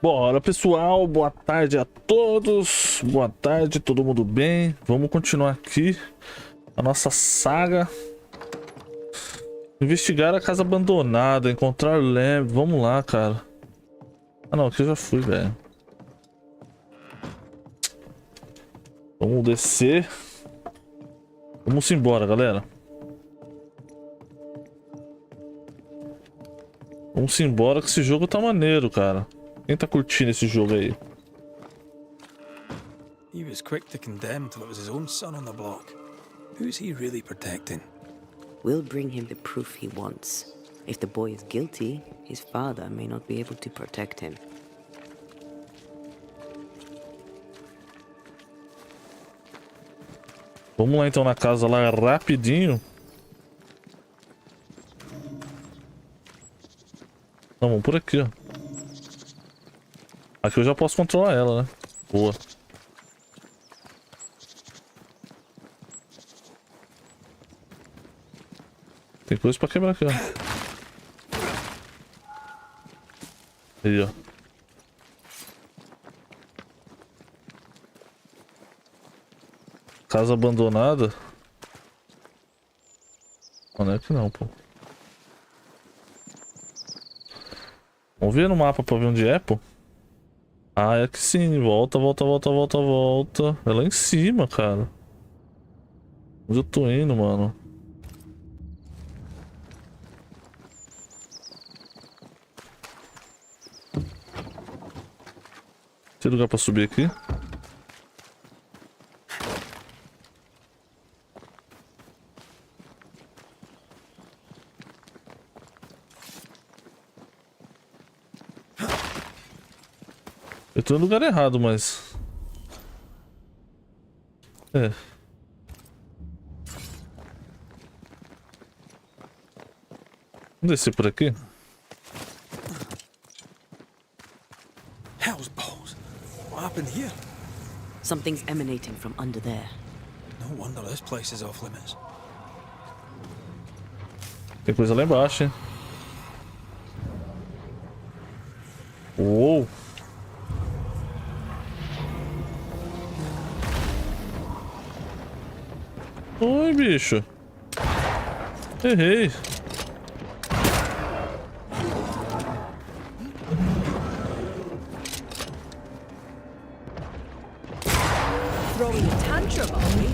Bora, pessoal, boa tarde a todos, boa tarde, todo mundo bem? Vamos continuar aqui a nossa saga. Investigar a casa abandonada, encontrar lembro. Vamos lá, cara. Ah não, aqui eu já fui, velho. Vamos descer. Vamos embora, galera. Vamos embora que esse jogo tá maneiro, cara. Quem tá curtindo esse jogo aí? He was quick to condemn till it was his own son on the block. Who's he really protecting? We'll bring him the proof he wants. If the boy is guilty, his father may not be able to protect him. Vamos lá então na casa lá rapidinho. Não, vamos por aqui, ó. Aqui eu já posso controlar ela, né? Boa. Tem coisa pra quebrar aqui, ó. Aí, ó. Casa abandonada. Não é que não, pô. Vamos ver no mapa pra ver onde é, pô. Ah, é que sim. Volta, volta, volta, volta, volta. É lá em cima, cara. Onde eu tô indo, mano? Tem lugar pra subir aqui? Eu tô no lugar errado, mas... É. Vamos descer por aqui? Hell's balls! What happened here? Something's emanating from under there. No wonder this place is off limits. Tem coisa lá embaixo, hein? Uou! Oi, bicho. Errei. Throwing a tantrum on me.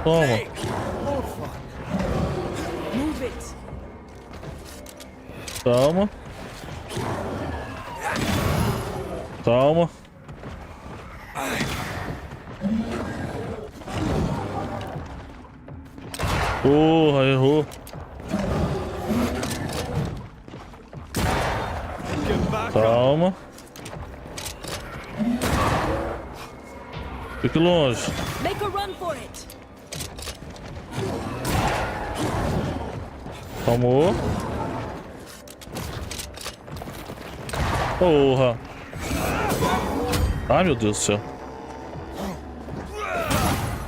Toma. Oh fuck. Move it. Calma. Calma. Porra, errou. Calma. Fique longe. Make a run for it. Calmou. Porra. Ai, meu Deus do céu.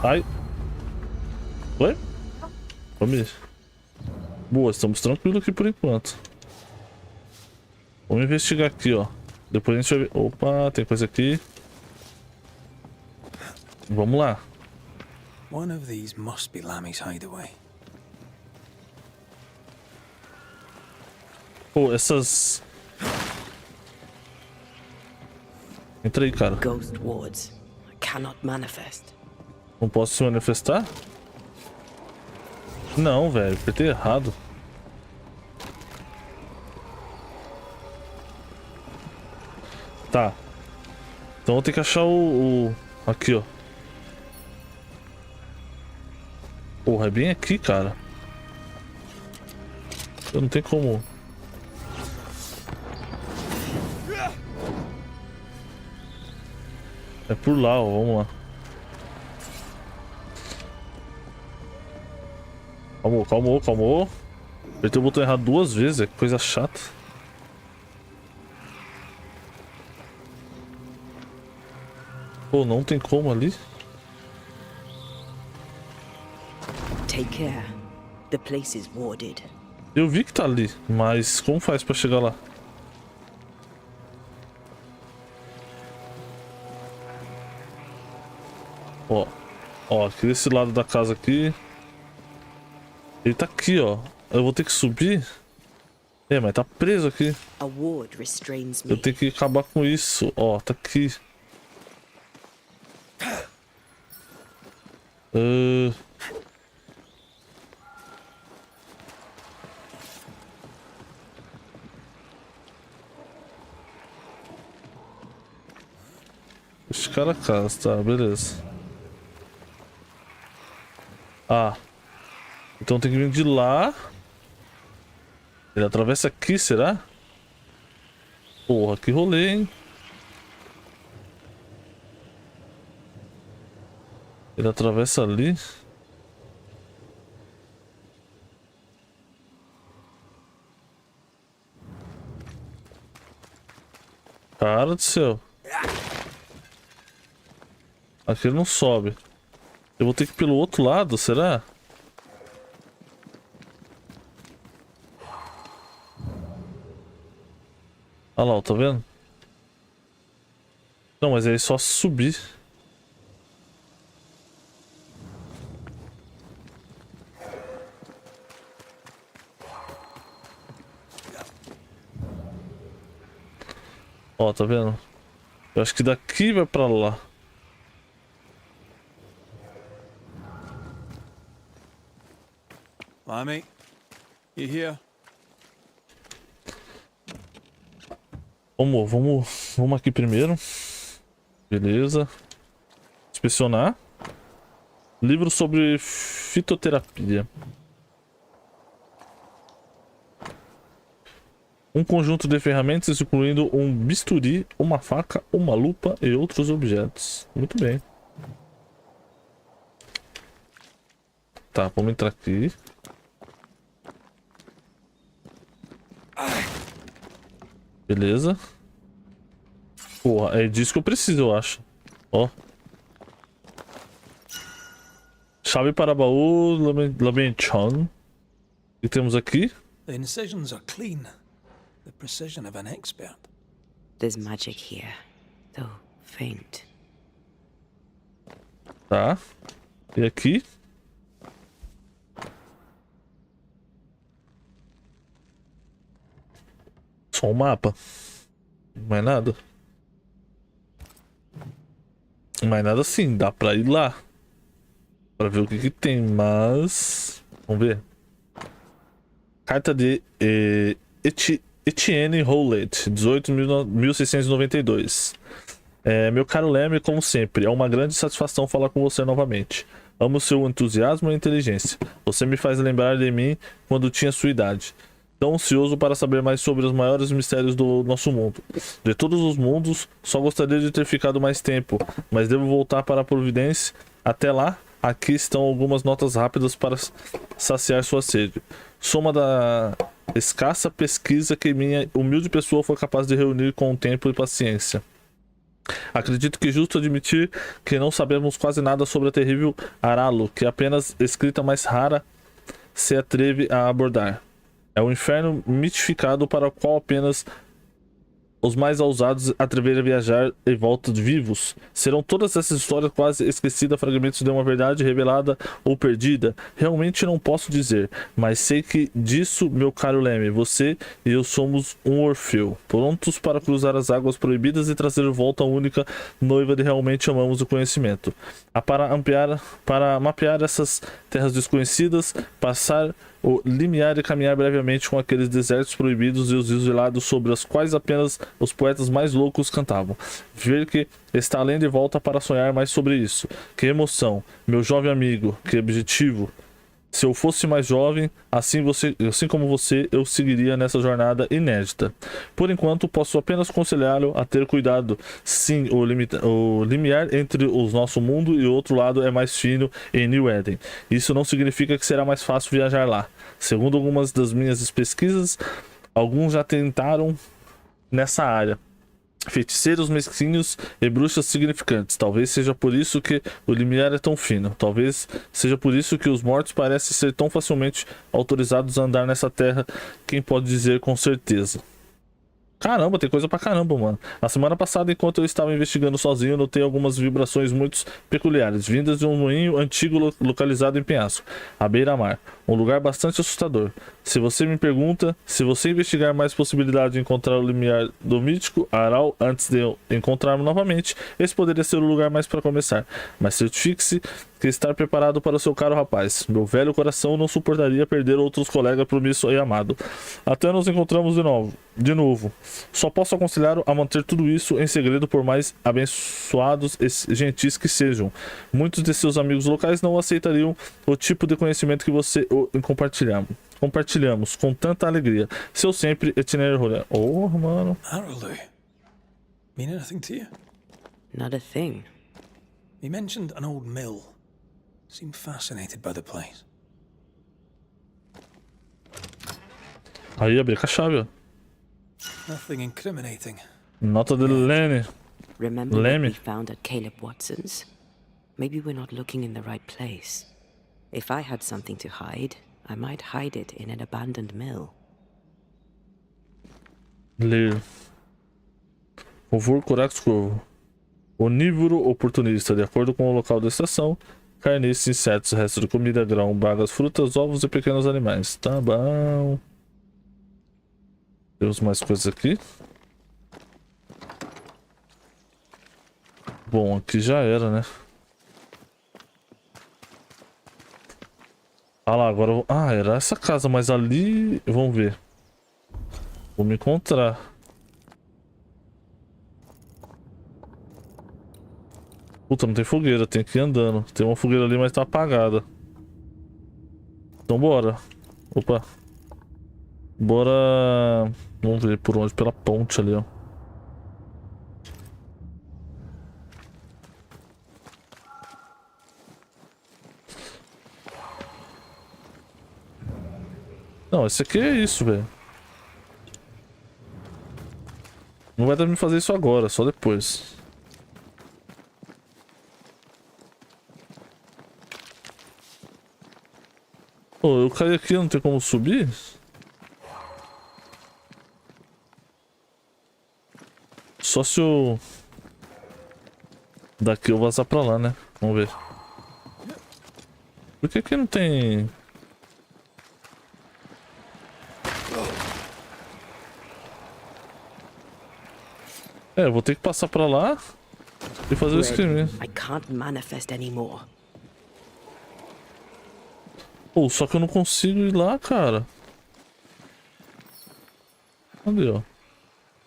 Ai. Oi? Vamos. Boa, estamos tranquilos aqui por enquanto. Vamos investigar aqui, ó. Depois a gente vai ver. Opa, tem coisa aqui. Vamos lá. One of these must be Lammy's hideaway. Pô, essas... Entra aí, cara. Ghost wards. I cannot manifest. Não posso se manifestar? Não, velho. Apertei errado. Tá. Então vou ter que achar o... Aqui, ó. Porra, é bem aqui, cara. Eu não tenho como... É por lá, ó. Vamos lá. Calmou, calmou, calmou. Apertei o botão errado 2 vezes, é coisa chata. Pô, não tem como ali. Take care. The place is warded. Eu vi que tá ali, mas como faz pra chegar lá? Ó. Ó, aqui desse lado da casa aqui. Ele tá aqui, ó. Eu vou ter que subir. É, mas tá preso aqui. A ward restrains Eu me. tenho que acabar com isso. Ó, tá aqui. Escala a casa, tá, beleza. Ah. Então tem que vir de lá. Ele atravessa aqui, será? Porra, que rolê, hein? Ele atravessa ali. Cara do céu. Aqui ele não sobe. Eu vou ter que ir pelo outro lado, será? Olha lá, tá vendo? Não, mas aí é só subir. Ó, tá vendo? Eu acho que daqui vai pra lá. Lammy, you here? Vamos aqui primeiro. Beleza. Inspecionar. Livro sobre fitoterapia. Um conjunto de ferramentas incluindo um bisturi, uma faca, uma lupa e outros objetos. Muito bem. Tá, vamos entrar aqui. Beleza. Porra, é disso que eu preciso, eu acho. Ó. Chave para baú, Lamenchan. O que temos aqui? The incisions are clean. The precision of an expert. There's magic here, though faint. Tá. E aqui? Só um mapa. Mais nada. Mais nada assim, dá pra ir lá. Pra ver o que que tem, mas... Vamos ver. Carta de Etienne Howlett, 18.692. Meu caro Leme, como sempre, é uma grande satisfação falar com você novamente. Amo seu entusiasmo e inteligência. Você me faz lembrar de mim quando tinha sua idade. Tão ansioso para saber mais sobre os maiores mistérios do nosso mundo. De todos os mundos, só gostaria de ter ficado mais tempo, mas devo voltar para a Providência. Até lá, aqui estão algumas notas rápidas para saciar sua sede. Soma da escassa pesquisa que minha humilde pessoa foi capaz de reunir com o tempo e paciência. Acredito que é justo admitir que não sabemos quase nada sobre a terrível Aralo, que apenas escrita mais rara se atreve a abordar. É um inferno mitificado para o qual apenas os mais ousados atreverem a viajar e voltam vivos. Serão todas essas histórias quase esquecidas, fragmentos de uma verdade revelada ou perdida? Realmente não posso dizer, mas sei que disso, meu caro Leme, você e eu somos um Orfeu, prontos para cruzar as águas proibidas e trazer de volta a única noiva de realmente amamos o conhecimento. Para mapear essas terras desconhecidas, passar o limiar e caminhar brevemente com aqueles desertos proibidos e os rios gelados sobre os quais apenas os poetas mais loucos cantavam. Ver que está além de volta para sonhar mais sobre isso. Que emoção, meu jovem amigo, que objetivo. Se eu fosse mais jovem, assim como você, eu seguiria nessa jornada inédita. Por enquanto, posso apenas aconselhá-lo a ter cuidado. Sim, o limiar entre o nosso mundo e o outro lado é mais fino em New Eden. Isso não significa que será mais fácil viajar lá. Segundo algumas das minhas pesquisas, alguns já tentaram nessa área. Feiticeiros mesquinhos e bruxas significantes. Talvez seja por isso que o limiar é tão fino. Talvez seja por isso que os mortos parecem ser tão facilmente autorizados a andar nessa terra. Quem pode dizer com certeza? Caramba, tem coisa pra caramba, mano. Na semana passada, enquanto eu estava investigando sozinho, notei algumas vibrações muito peculiares, vindas de um moinho antigo localizado em penhasco, à beira-mar. Um lugar bastante assustador. Se você me pergunta, se você investigar mais possibilidade de encontrar o limiar do mítico Aral antes de eu encontrá-lo novamente, esse poderia ser o lugar mais para começar. Mas certifique-se que estar preparado para o seu caro rapaz. Meu velho coração não suportaria perder outros colegas promissor e amado. Até nos encontramos de novo. Só posso aconselhá-lo a manter tudo isso em segredo, por mais abençoados e gentis que sejam. Muitos de seus amigos locais não aceitariam o tipo de conhecimento que você compartilhamos com tanta alegria. Seu sempre, Etienne Rolê. Oh, mano. Arrowloo. Mean anything to you? Not a thing. He mentioned an old mill. Seemed fascinated by the place. Aí, abri com a chave, ó. Nothing incriminating. Nota de Lenny. Remember what Lemmy. we found at Caleb Watson's? Maybe we're not looking in the right place. If I had something to hide, I might hide it in an abandoned mill. Ler. Ovur Corax Corvo. Onívoro oportunista. De acordo com o local da estação, carniços, insetos, restos de comida, grão, bagas, frutas, ovos e pequenos animais. Tá bom. Temos mais coisas aqui. Bom, aqui já era, né? Ah lá, agora eu... Ah, era essa casa, mas ali... Vamos ver. Vou me encontrar. Puta, não tem fogueira, tem que ir andando. Tem uma fogueira ali, mas tá apagada. Então bora. Opa. Bora... Vamos ver por onde, pela ponte ali, ó. Não, esse aqui é isso, velho. Não vai dar pra me fazer isso agora, só depois. Pô, eu caí aqui, não tem como subir? Só se eu... Daqui eu vazar pra lá, né? Vamos ver. Por que aqui não tem... É, eu vou ter que passar pra lá e fazer o esquema. I can't manifest anymore. Pô, só que eu não consigo ir lá, cara. Cadê, ó?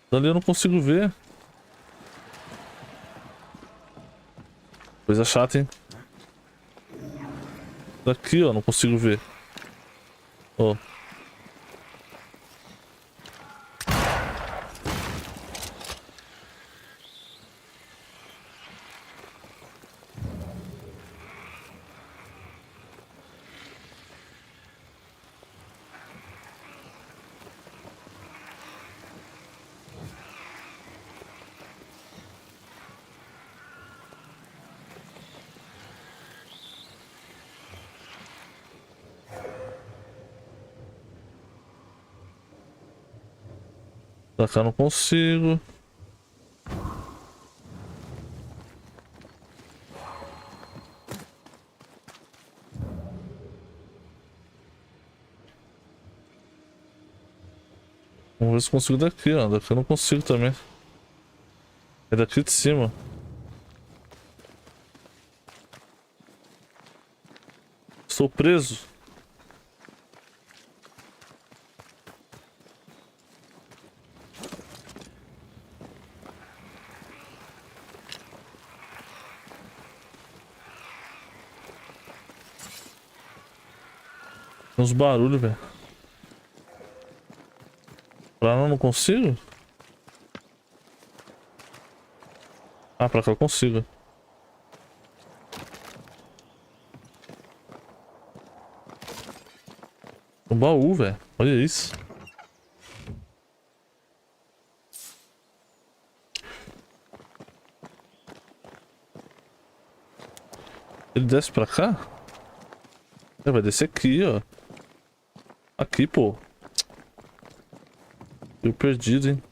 Dali eu não consigo ver. Coisa chata, hein? Daqui, ó, não consigo ver. Ó. Pra cá eu não consigo. Vamos ver se consigo daqui, ó. Daqui eu não consigo também. É daqui de cima. Estou preso. Tem uns barulhos, velho. Pra lá eu não consigo? Ah, pra cá eu consigo. Um baú, velho. Olha isso. Ele desce pra cá? Ele vai descer aqui, ó. Aqui, pô. Eu perdido, hein.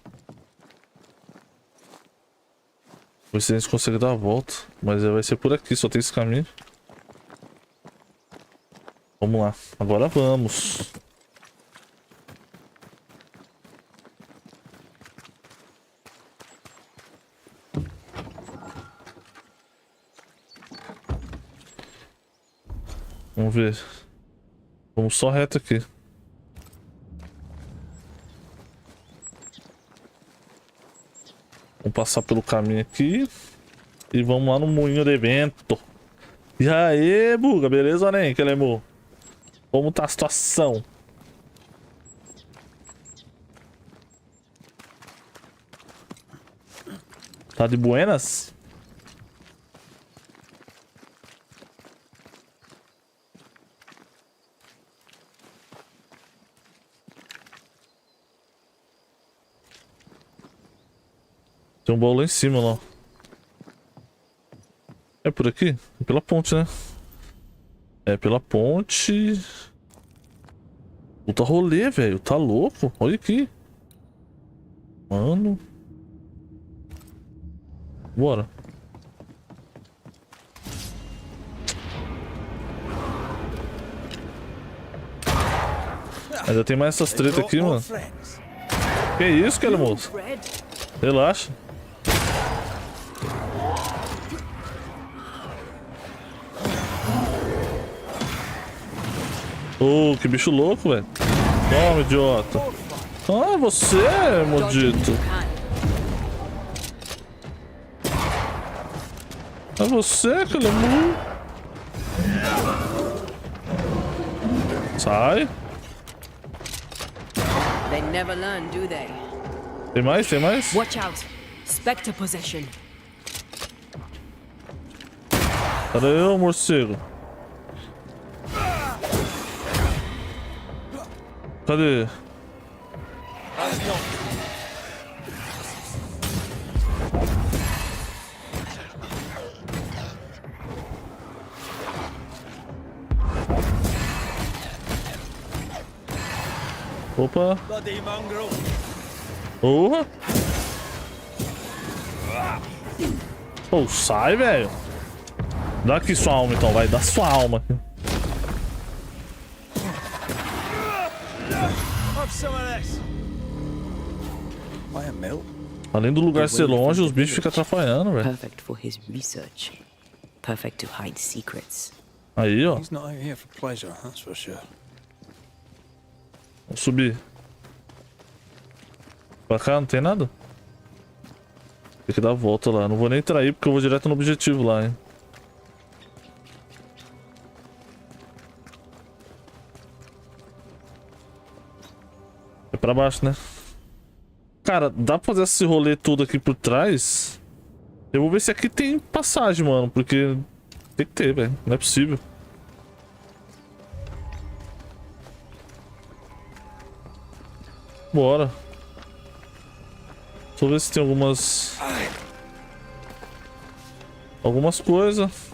Ver se a gente consegue dar a volta. Mas vai ser por aqui, só tem esse caminho. Vamos lá, agora vamos. Vamos ver. Vamos só reto aqui. Vamos passar pelo caminho aqui. E vamos lá no moinho de vento. E aí, buga, beleza, né, que lembrou? Como tá a situação? Tá de buenas? Tem um baú lá em cima, lá. É por aqui? É pela ponte, né? É pela ponte. Puta rolê, velho. Tá louco? Olha aqui. Mano. Bora. Ainda tem mais essas tretas aqui, mano. Que isso, cara, moço? Relaxa. Oh, que bicho louco, velho. Toma, idiota. Ah, você, maldito. É você, Calamu. Sai. They never learn, do they? Tem mais? Tem mais? Watch out. Spectre possession. Cadê eu, morcego? Cadê? Opa! Porra! Pô, sai, velho! Dá aqui sua alma então, vai, dá sua alma aqui. Além do lugar ser longe, os bichos ficam atrapalhando, velho. Perfect for his research. Perfect to hide secrets. Aí, ó. He's not out here for pleasure, that's for sure. Vamos subir. Pra cá não tem nada? Tem que dar a volta lá. Não vou nem trair porque eu vou direto no objetivo lá, hein. É pra baixo, né? Cara, dá pra fazer esse rolê tudo aqui por trás? Eu vou ver se aqui tem passagem, mano. Porque tem que ter, velho. Não é possível. Bora. Deixa eu ver se tem algumas coisas.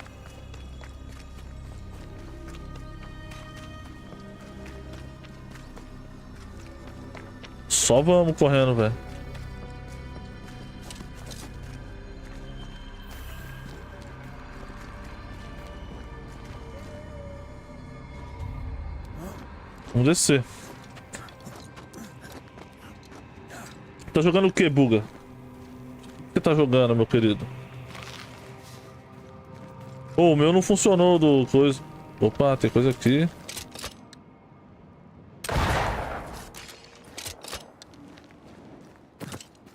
Só vamos correndo, velho. Vamos descer. Tá jogando o que, buga? O que tá jogando, meu querido? Oh, o meu não funcionou do coisa. Opa, tem coisa aqui.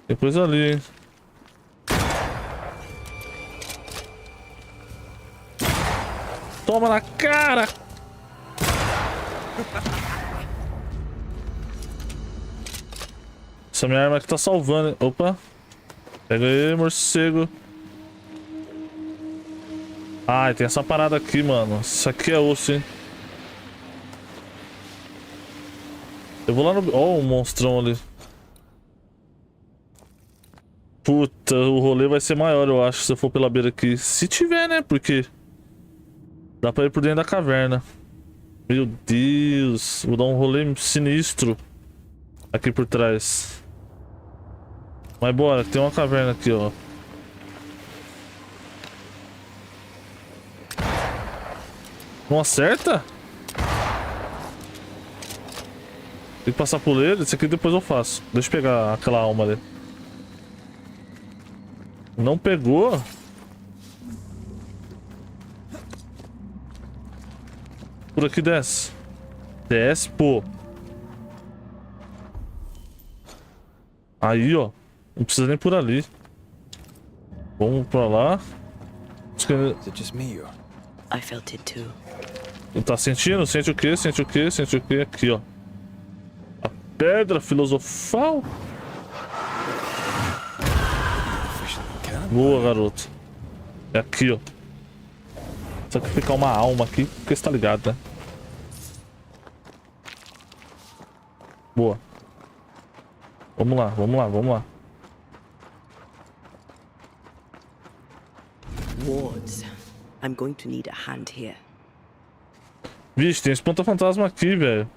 Tem coisa ali, hein? Toma na cara! Essa minha arma aqui tá salvando, hein? Opa! Pega aí, morcego. Ai, tem essa parada aqui, mano. Isso aqui é osso, hein? Eu vou lá no... Ó, o monstrão ali. Puta, o rolê vai ser maior, eu acho, se eu for pela beira aqui. Se tiver, né? Porque dá pra ir por dentro da caverna. Meu Deus. Vou dar um rolê sinistro aqui por trás. Mas bora, tem uma caverna aqui, ó. Não acerta? Tem que passar por ele. Esse aqui depois eu faço. Deixa eu pegar aquela alma ali. Não pegou? Por aqui desce. Desce, pô. Aí, ó. Não precisa nem por ali. Vamos pra lá. Is it just me or? I felt it too. Tá sentindo? Sente o quê? Sente o quê? Sente o quê? Aqui, ó. A pedra filosofal. Boa, garoto. É aqui, ó. Sacrificar uma alma aqui, porque você tá ligado, né? Boa. Vamos lá, vamos lá, vamos lá. Wards. I'm going to need a hand here. Vixe, tem espanta-fantasma aqui, velho.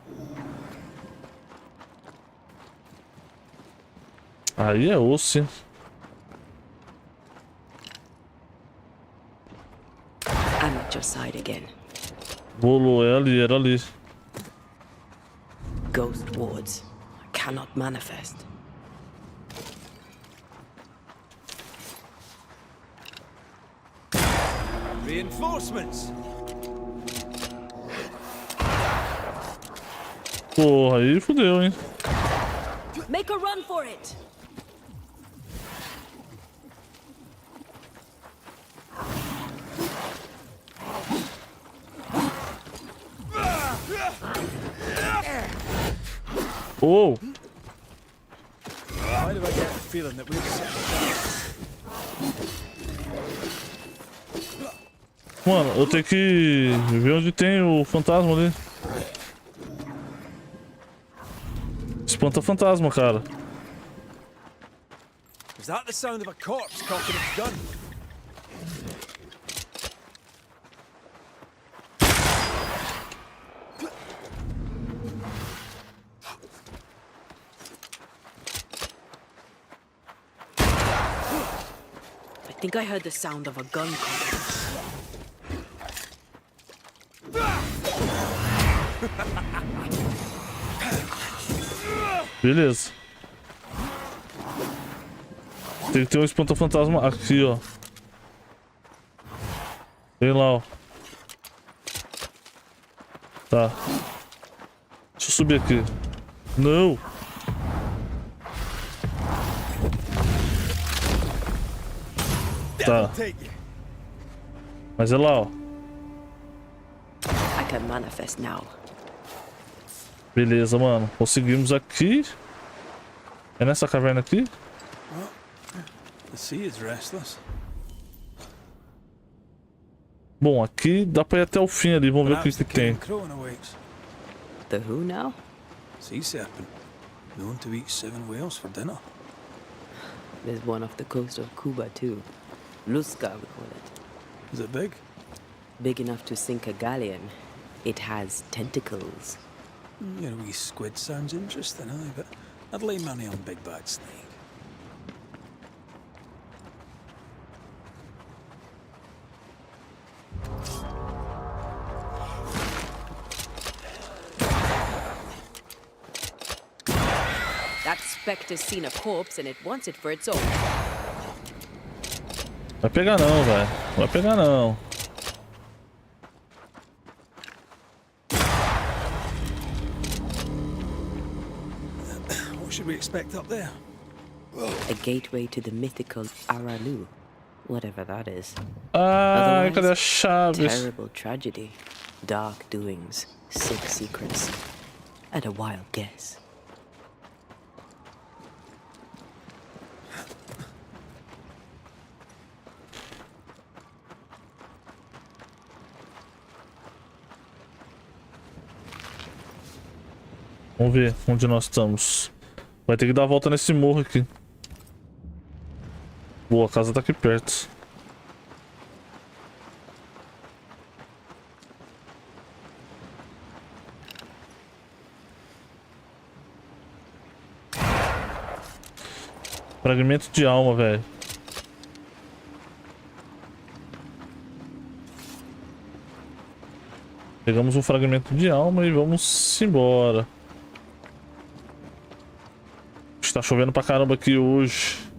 Aí é osso, hein? I'm at your side again. Rolou, é ali, era ali. Ghost wards. I cannot manifest. Reinforcements. Porra, aí fodeu, hein? Make a run for it! Oh! Why do I get the feeling that we've set Mano, eu tenho que ver onde tem o fantasma ali. Espanta-fantasma, cara. Is that the sound of a corpse cocking its gun? I think I heard the sound of a gun coming. Beleza. Tem que ter um espanta-fantasma aqui, ó. Vem lá, ó. Tá. Deixa eu subir aqui. Não. Tá. Mas é lá, ó. I can manifest now. Beleza, mano. Conseguimos aqui. É nessa caverna aqui? The sea is restless. Bom, aqui dá pra ir até o fim ali. Vamos ver o que Perhaps the que tem. king crone awaits. The who now? Sea serpent, known to eat 7 whales for dinner. There's one off the coast of Cuba too. Luska, we call it. Is it big? Big enough to sink a galleon. It has tentacles. You know, wee squid sounds interesting, aye, but I'd lay money on big bad snake. That specter's seen a corpse and it wants it for its own. Vai pegar não, velho. Vai pegar não. What should we expect up there? A gateway to the mythical Aralu. Whatever that is. Ai, Otherwise, cadê as chaves? Terrible tragedy. Dark doings. Sick secrets. And a wild guess. Vamos ver onde nós estamos. Vai ter que dar a volta nesse morro aqui. Boa, a casa tá aqui perto. Fragmento de alma, velho. Pegamos um fragmento de alma e vamos embora. Está chovendo pra caramba aqui hoje.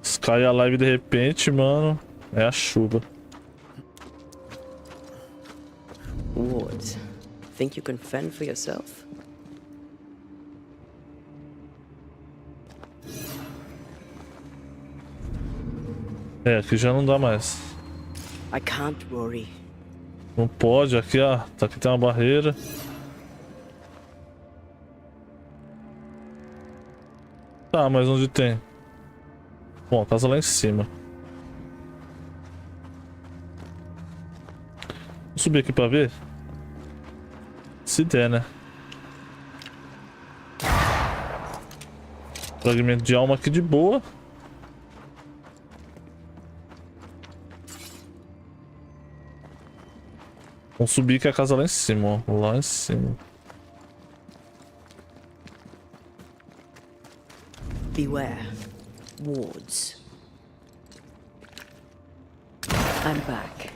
Se cair a live de repente, mano, é a chuva. Wards, think you can fend for yourself? É, aqui já não dá mais. I can't, Rory. Não pode, aqui, ó. Aqui tem uma barreira. Tá, mas onde tem? Bom, a casa lá em cima. Vou subir aqui pra ver. Se der, né? Fragmento de alma aqui de boa. Vamos subir que é a casa lá em cima, ó. Lá em cima. Beware. Wards. I'm back.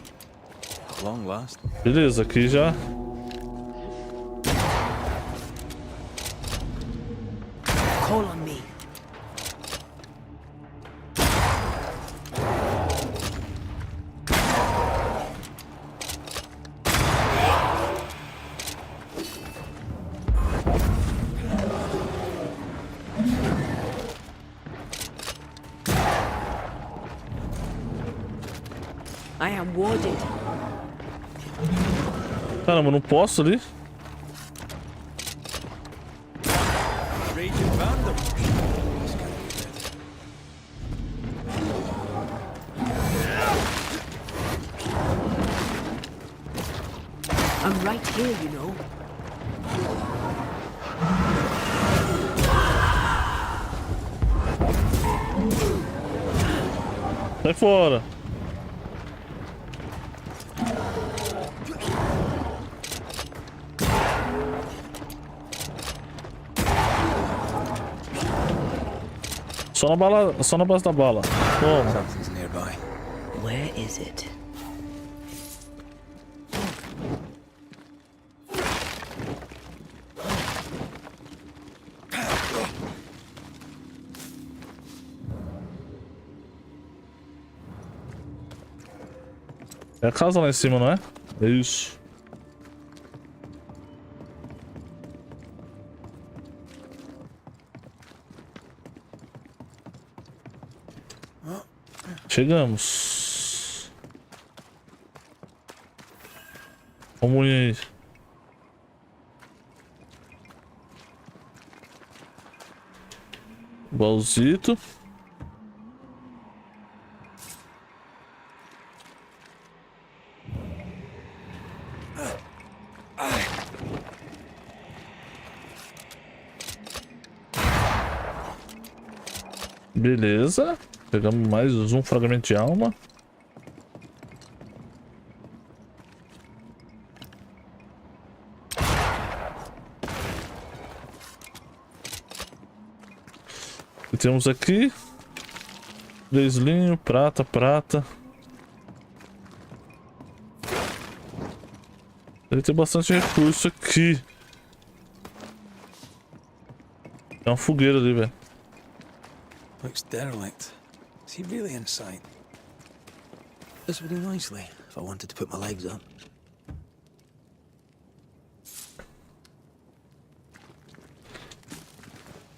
At long last. Beleza, aqui já. Call on me. I am warded. Caramba, não posso ali? Raging Vandal. I'm right here, you know. Sai fora. Só na base da bala. Toma. Something's nearby. Where is it? É a casa lá em cima, não é? É isso. Chegamos. Vamos ir aí. Baúzito. Beleza. Pegamos mais um fragmento de alma. E temos aqui 3 linhos, prata, prata. Deve ter bastante recurso aqui. Tem uma fogueira ali, velho. Looks derelict. Is he really inside? This would do nicely if I wanted to put my legs up.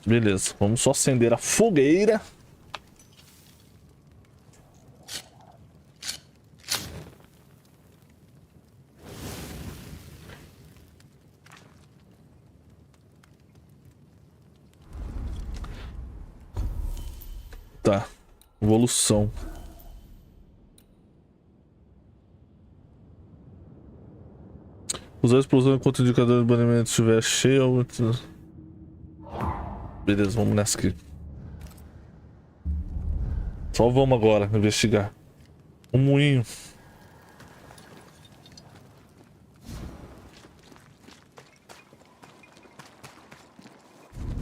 Beleza, vamos só acender a fogueira. Tá, evolução. Usar a explosão enquanto o indicador de banimento estiver cheio. Beleza, vamos nessa aqui. Só vamos agora investigar. Um moinho.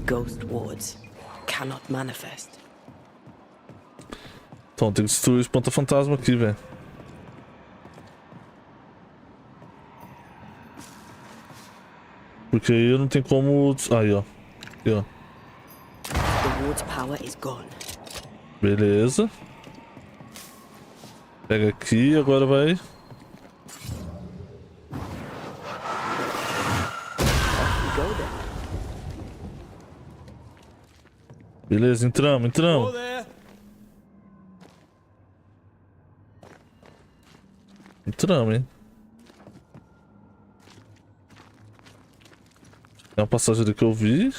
Ghost wards cannot manifest. Então tem que destruir o espanta-fantasma aqui, velho. Porque aí eu não tenho como... Aí, ó. Aqui, ó. The ward's power is gone. Beleza. Pega aqui, agora vai. Go then. Beleza, entramos, Oh, entramos. there. Entramos, hein. Tem uma passagem ali que eu vi.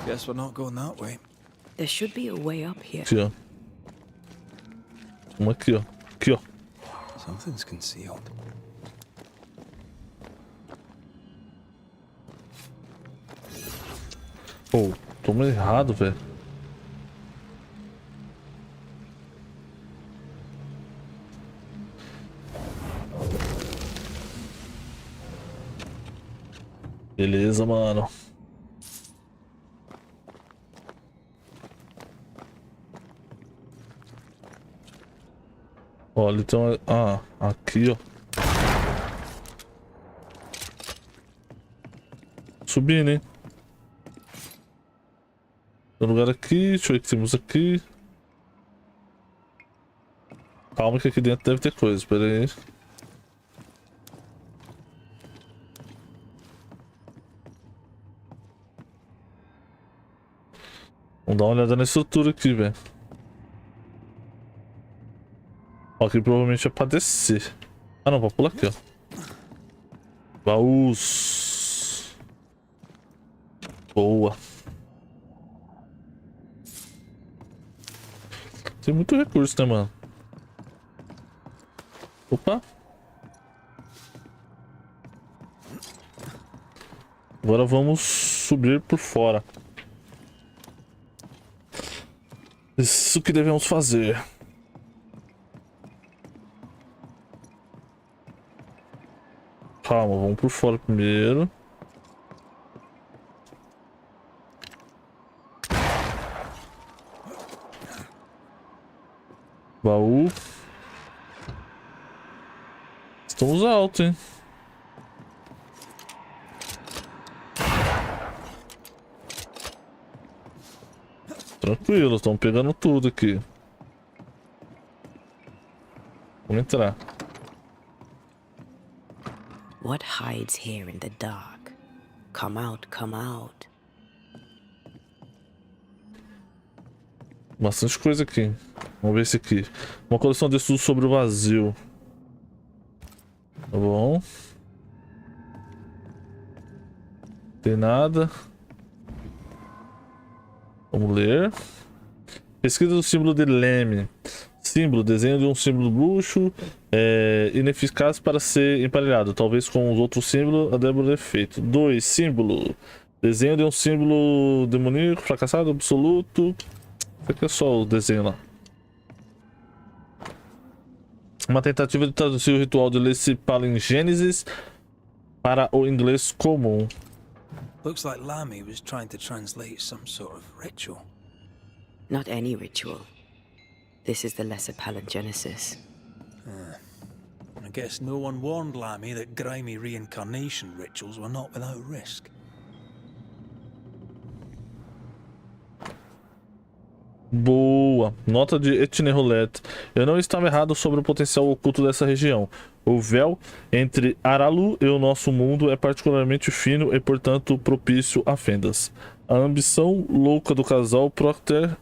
Guess we're not going that way. There should be a way up here. Aqui, ó. Uma aqui, ó. Aqui, ó. Something's concealed. Pô, tô meio errado, velho. Beleza, mano. Olha, então... Ah, aqui, ó. Subindo, hein? Tem um lugar aqui, deixa eu ver o que temos aqui. Calma que aqui dentro deve ter coisa, espera aí. Vamos dar uma olhada na estrutura aqui, velho. Ó, aqui provavelmente é pra descer. Ah não, pra pular aqui, ó. Baús. Boa. Tem muito recurso, né, mano? Opa. Agora vamos subir por fora. Isso que devemos fazer. Calma, vamos por fora primeiro. Baú. Estamos altos, hein? Tranquilo, estamos pegando tudo aqui. Vamos entrar. What hides here in the dark? Come out, come out. Bastante coisa aqui. Vamos ver esse aqui. Uma coleção de estudos sobre o vazio. Tá bom. Tem nada. Vamos ler. Pesquisa do símbolo de Leme. Símbolo, desenho de um símbolo bruxo, ineficaz para ser emparelhado, talvez com os outros símbolos a débora efeito. 2. Símbolo, desenho de um símbolo demoníaco, fracassado, absoluto. Isso aqui é só o desenho lá. Uma tentativa de traduzir o ritual de Leci Palingênesis para o inglês comum. Looks like Lamy was trying to translate some sort of ritual. Not any ritual. This is the Lesser Palingenesis. I guess no one warned Lamy that grimy reincarnation rituals were not without risk. Boa. Nota de Etienne Roulette. Eu não estava errado sobre o potencial oculto dessa região. O véu entre Aralu e o nosso mundo é particularmente fino e, portanto, propício a fendas. A ambição louca do casal Procter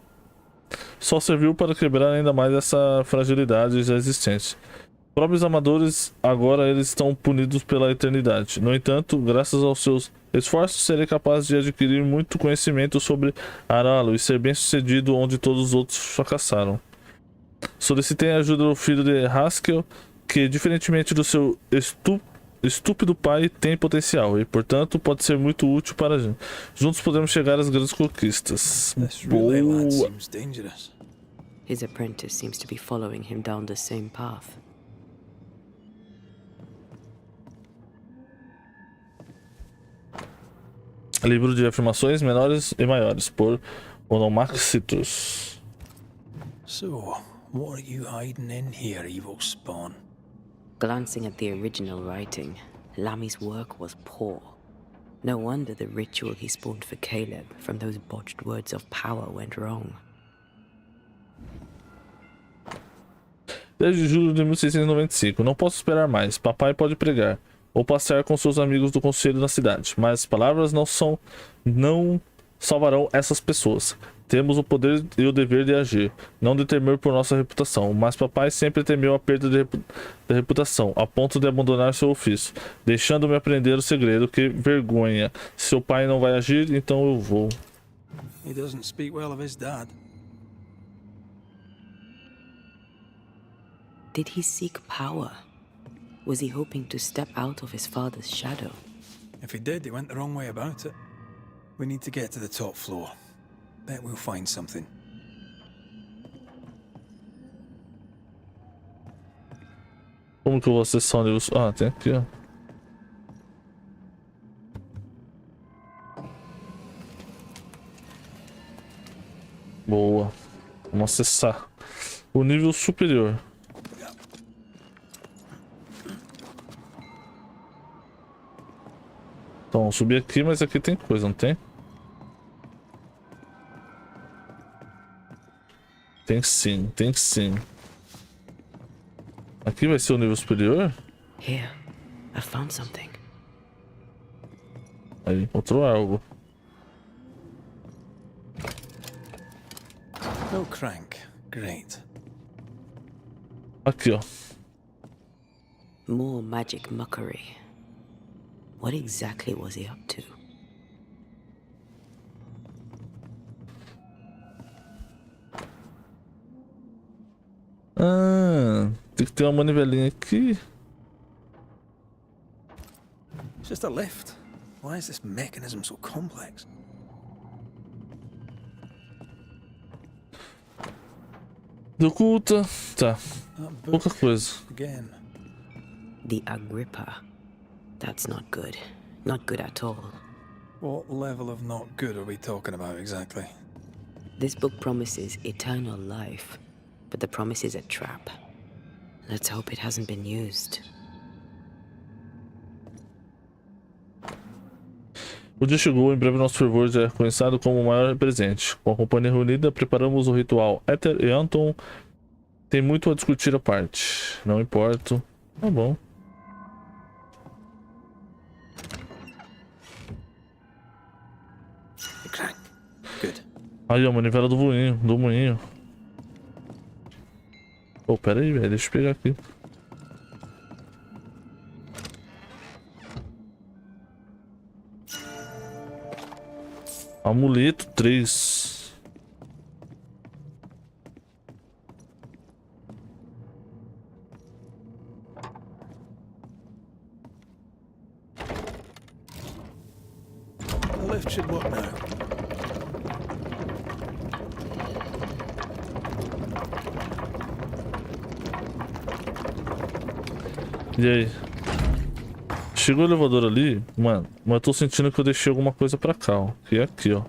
só serviu para quebrar ainda mais essa fragilidade já existente. Próprios amadores, agora eles estão punidos pela eternidade. No entanto, graças aos seus esforços, serei capaz de adquirir muito conhecimento sobre Aralu e ser bem sucedido onde todos os outros fracassaram. Solicitei a ajuda do filho de Haskell, que, diferentemente do seu estúpido pai, tem potencial e, portanto, pode ser muito útil para a gente. Juntos podemos chegar às grandes conquistas. This relay lad Boa. seems dangerous. His apprentice seems to be following him down the same path. Livro de afirmações menores e maiores, por Onomaxitus. So, what are you hiding in here, evil spawn? Glancing at the original writing, Lammy's work was poor. No wonder the ritual he spawned for Caleb from those botched words of power went wrong. 10 de julho de 1695. Não posso esperar mais. Papai pode pregar ou passear com seus amigos do conselho da cidade, mas as palavras não salvarão essas pessoas. Temos o poder e o dever de agir, não de temer por nossa reputação. Mas papai sempre temeu a perda da reputação, a ponto de abandonar seu ofício, deixando-me aprender o segredo. Que vergonha. Se seu pai não vai agir, então eu vou. He doesn't speak well of his dad. Did he seek power? Was he hoping to step out of his father's shadow? If he did, he went the wrong way about it. We need to get to the top floor. Bet we'll find something. Como que eu vou acessar o nível? Ah, tem aqui, ó. Boa. Vamos acessar o nível superior. Então, subir aqui, mas aqui tem coisa, não tem? Tem sim, tem sim. Aqui vai ser o nível superior? Here, I found something. Aí, encontrou algo. No crank. Great. Aqui, ó. More magic muckery. What exactly was he up to? Ah, tem que ter uma manivelinha aqui. It's just a lift. Why is this mechanism so complex? Oculta. Tá. That book Pouca coisa. again. The Agrippa. That's not good. Not good at all. What level of not good are we talking about exactly? This book promises eternal life, but the promise is a trap. Let's hope it hasn't been used. O dia chegou, em breve nosso fervor já é reconhecido como o maior presente. Com a companhia reunida, preparamos o ritual. Ether e Anton tem muito a discutir à parte. Não importo. Tá bom. The crank. Good. Aí, ó, manivela do moinho. Pô, pera aí, velho. Deixa eu pegar aqui. Amuleto 3. The lift should work now. E aí? Chegou o elevador ali, mano, mas eu tô sentindo que eu deixei alguma coisa pra cá, ó. Que é aqui, ó.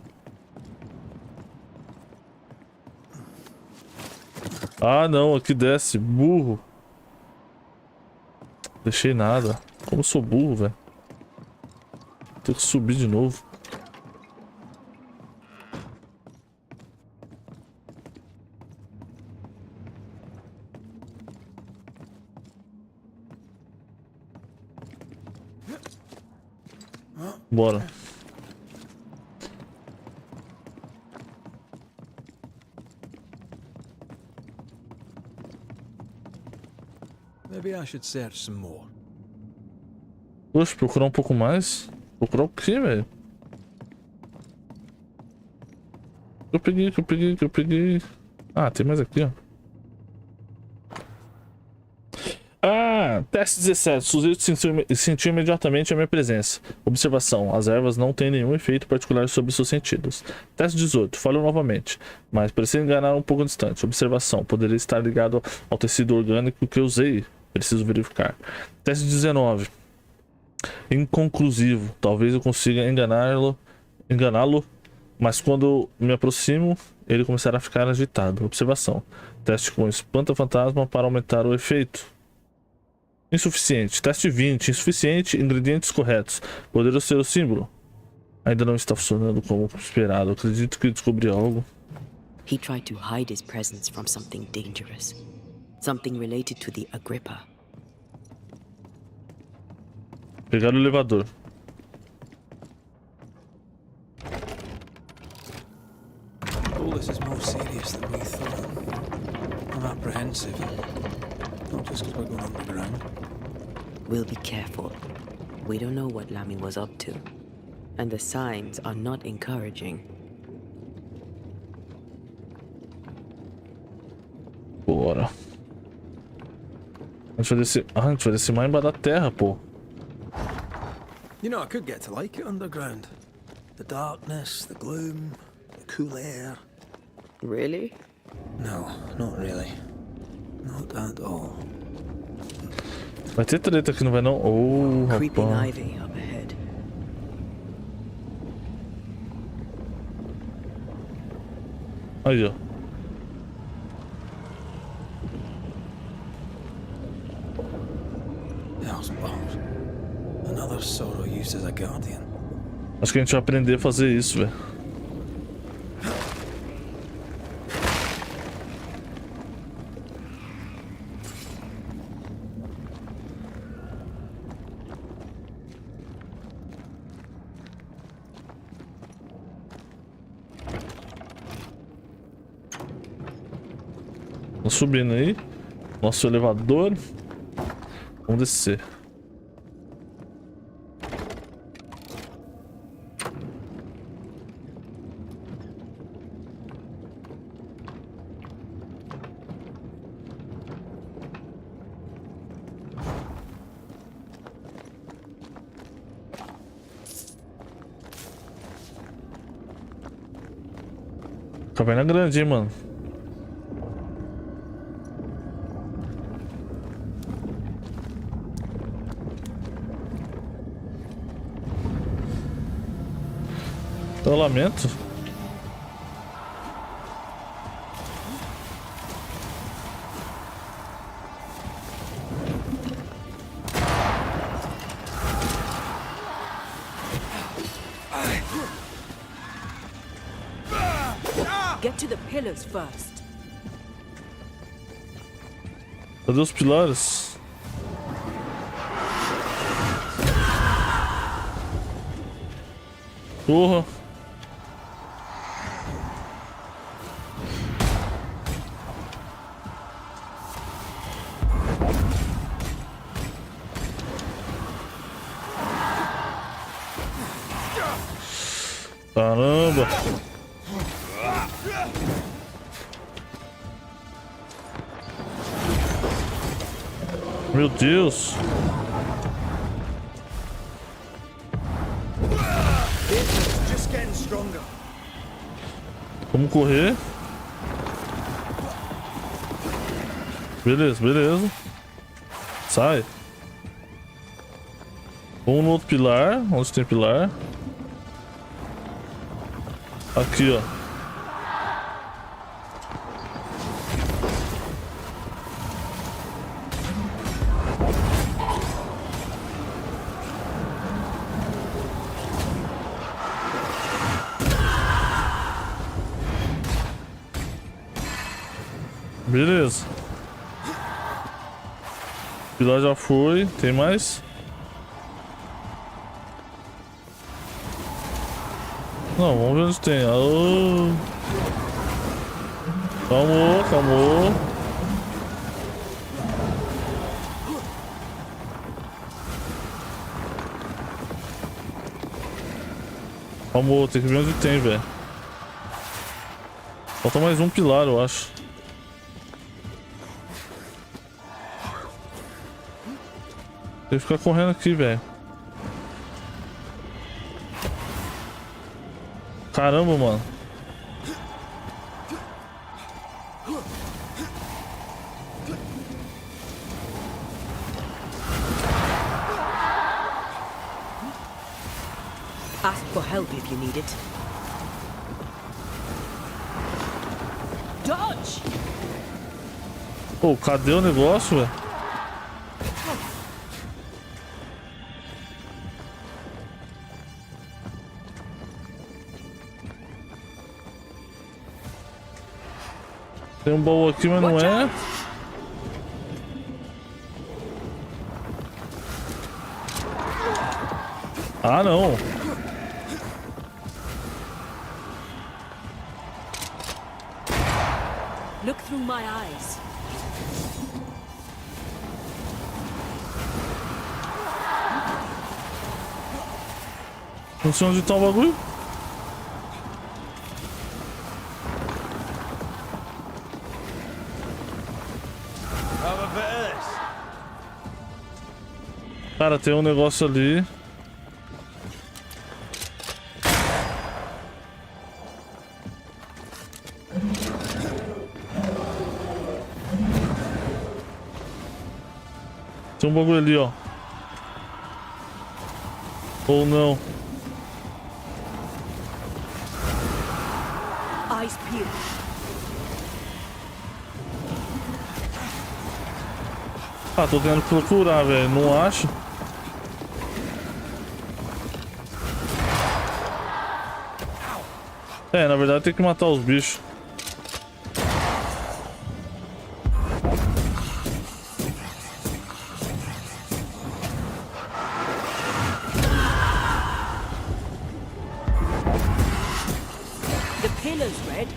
Ah, não, aqui desce, burro. Deixei nada. Como eu sou burro, velho. Tem que subir de novo. Bora. Maybe I should search some more. Poxa, procurar um pouco mais? Procurar o quê, velho? Que eu peguei. Ah, tem mais aqui, ó. Ah, teste 17. Sujeito sentiu imediatamente a minha presença. Observação. As ervas não têm nenhum efeito particular sobre seus sentidos. Teste 18. Falhou novamente, mas parecia enganar um pouco distante. Observação. Poderia estar ligado ao tecido orgânico que eu usei. Preciso verificar. Teste 19. Inconclusivo. Talvez eu consiga enganá-lo, mas quando me aproximo, ele começará a ficar agitado. Observação. Teste com espanta-fantasma para aumentar o efeito. Insuficiente. Teste 20. Insuficiente. Ingredientes corretos. Poderia ser o símbolo. Ainda não está funcionando como esperado. Acredito que descobri algo. He tried to hide his presence from something dangerous. Something related to the Agrippa. Pegar o elevador. All this is more serious than we thought. I'm apprehensive. Not just because we're going underground. We'll be careful. We don't know what Lamy was up to. And the signs are not encouraging. Bora. A gente vai descer. Ah, a gente vai descer mais embaixo da terra, pô. You know, I could get to like it underground. The darkness, the gloom, the cool air. Really? No, not really. Not at all. Vai ter treta aqui, não vai não? Oh, Creeping rapaz. ivy up ahead. Aí, ó. Hell's balls. Another sorrow used as a guardian. Acho que a gente vai aprender a fazer isso, velho. Vamos subindo aí. Nosso elevador. Vamos descer. Caverna grande, hein, mano. Eu lamento. Get to the pillars first. Cadê os pilares? Porra. Caramba. Meu Deus. Just getting stronger. Vamos correr. Beleza, beleza. Sai. Vamos no outro pilar. Onde tem pilar? Aqui, ó. Beleza. Pilar já foi. Tem mais? Não, vamos ver onde tem. Oh. Calmou, calmou. Calmou, tem que ver onde tem, velho. Falta mais um pilar, eu acho. Tem que ficar correndo aqui, velho. Caramba, mano. Ask for help if you need it. Dodge! Pô, cadê o negócio, velho? Tem um baú aqui, mas não é. Ah, não. Look through my eyes. Não sei onde tá o bagulho. Cara, tem um negócio ali. Tem um bagulho ali, ó. Ou não. Eyes peeled. Ah, tô tentando procurar, velho. Não acho. É, na verdade tem que matar os bichos. The pillar's red.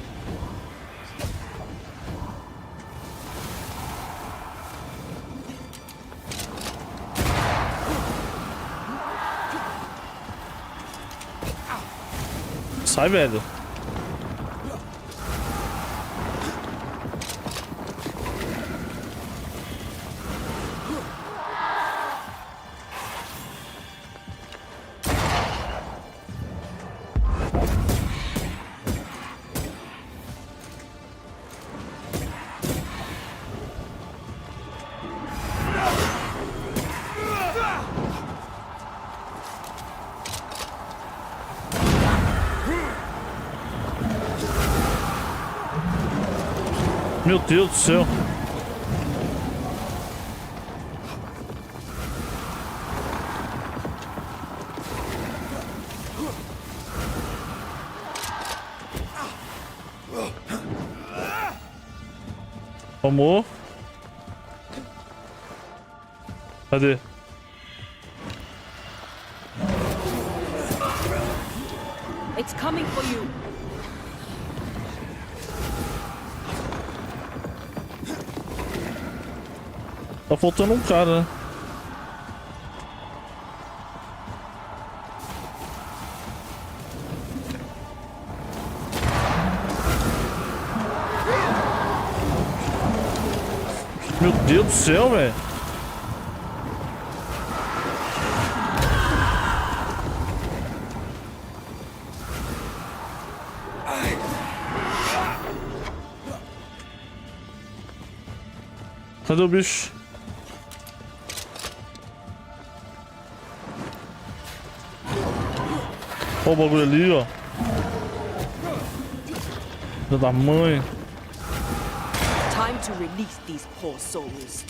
Sai, velho. Meu Deus do céu. Tomou. Cadê? It's coming for you. Tá faltando um cara, né? Meu Deus do céu, velho. Cadê o bicho? Olha o bagulho ali, ó. Filho da mãe. Time to release these poor souls.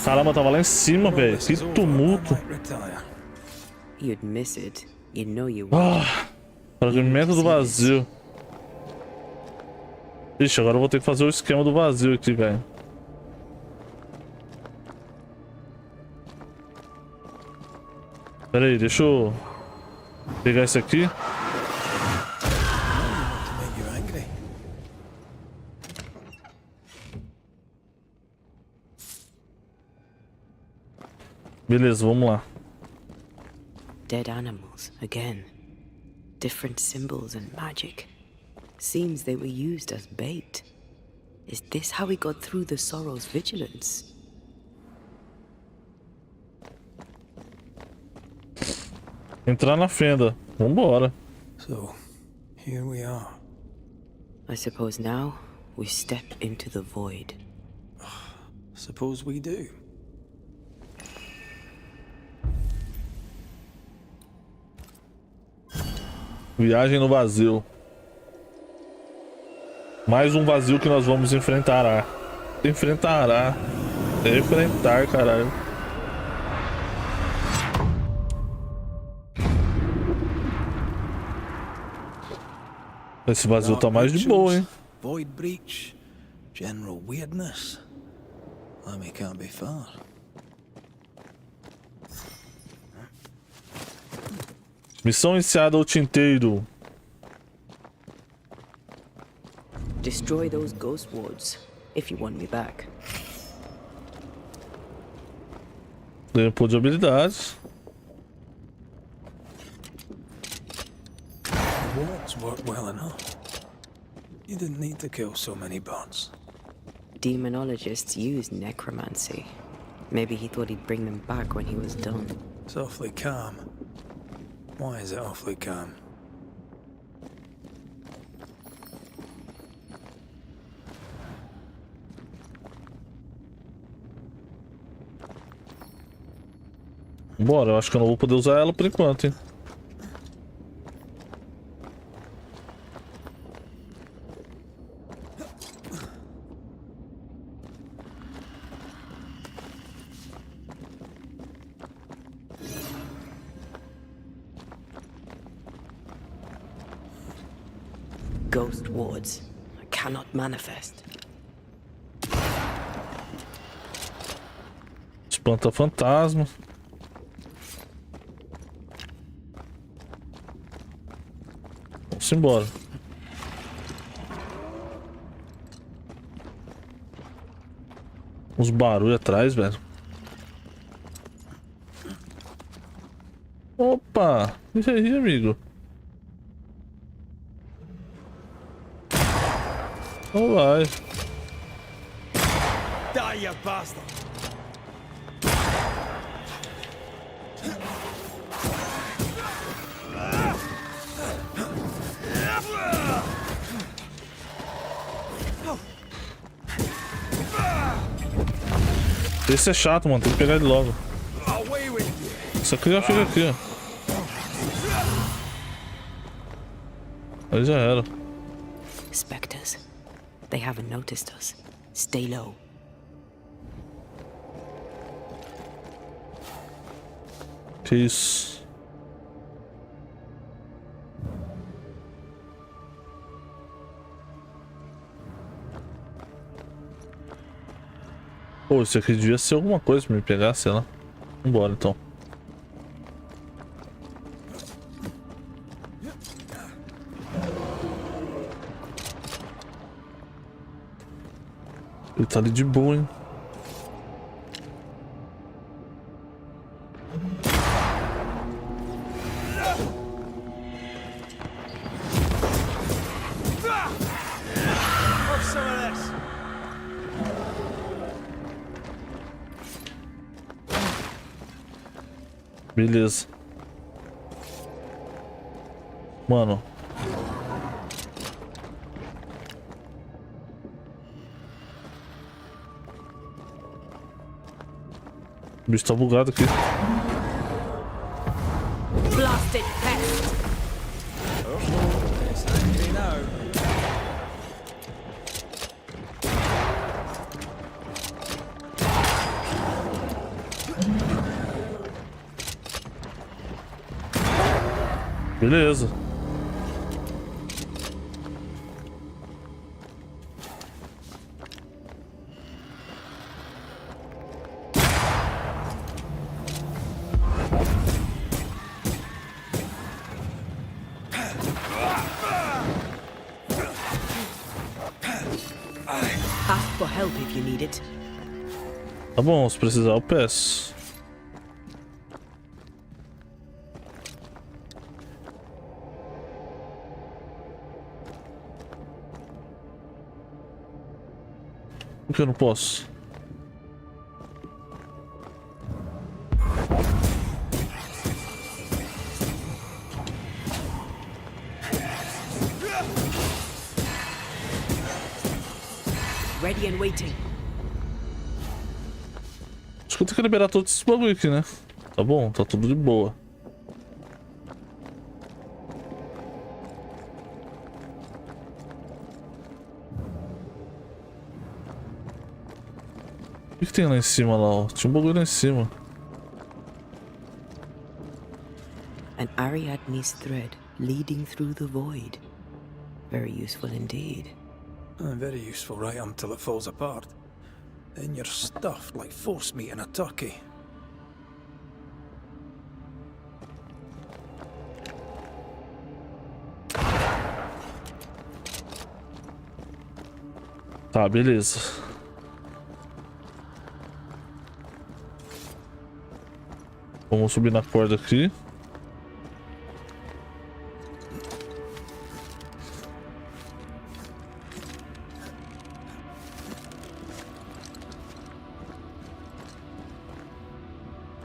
Caramba, tava lá em cima, velho. Que tumulto. You'd miss it. You know you would. Fragmento do vazio. Ixi, agora eu vou ter que fazer o esquema do vazio aqui, velho. Pera aí, deixa eu pegar esse aqui. Beleza, vamos lá. Dead animals, again. Different symbols and magic. Seems they were used as bait. Is this how we got through the Sorrow's vigilance? Entrar na fenda. Vambora. So, here we are. I suppose now we step into the void. Suppose we do. Viagem no vazio. Mais um vazio que nós vamos enfrentar. Enfrentar, caralho. Esse vazio tá mais de boa, hein? Void breach, general weirdness. Lemmy can't be far. Missão iniciada ao tinteiro. Destroy those ghost wards if you want me back. Tempo de habilidades. The wards worked well enough. You didn't need to kill so many bots. Demonologists use necromancy. Maybe he thought he'd bring them back when he was done. It's awfully calm. Why is it awfully calm? Bora, eu acho que eu não vou poder usar ela por enquanto, hein? Ghost wards. I cannot manifest. Espanta fantasma. Vamos embora. Uns barulhos atrás, velho. Opa! E aí, amigo? Oh, vai. Die, you bastard! Esse é chato, mano. Tem que pegar ele logo. Isso aqui já fica aqui, ó. Aí já era. Spectres. They haven't noticed us. Stay low. Que isso? Pô, isso aqui devia ser alguma coisa pra me pegar, sei lá. Vambora então. Ele tá ali de boa, hein? Beleza. Mano. O bicho tá bugado aqui. Blasted pest! Beleza. Ask for help if you need it. Tá bom, se precisar eu peço. Por que eu não posso? Ready and waiting. Acho que eu tenho que liberar todos esses bagulho aqui, né? Tá bom, tá tudo de boa. O que tem lá em cima lá, ó? Tinha um bagulho lá em cima. An Ariadne's thread leading through the void. Very useful indeed. Very useful right until it falls apart. Then you're stuffed like force meat in a turkey. Tá, beleza. Vamos subir na corda aqui.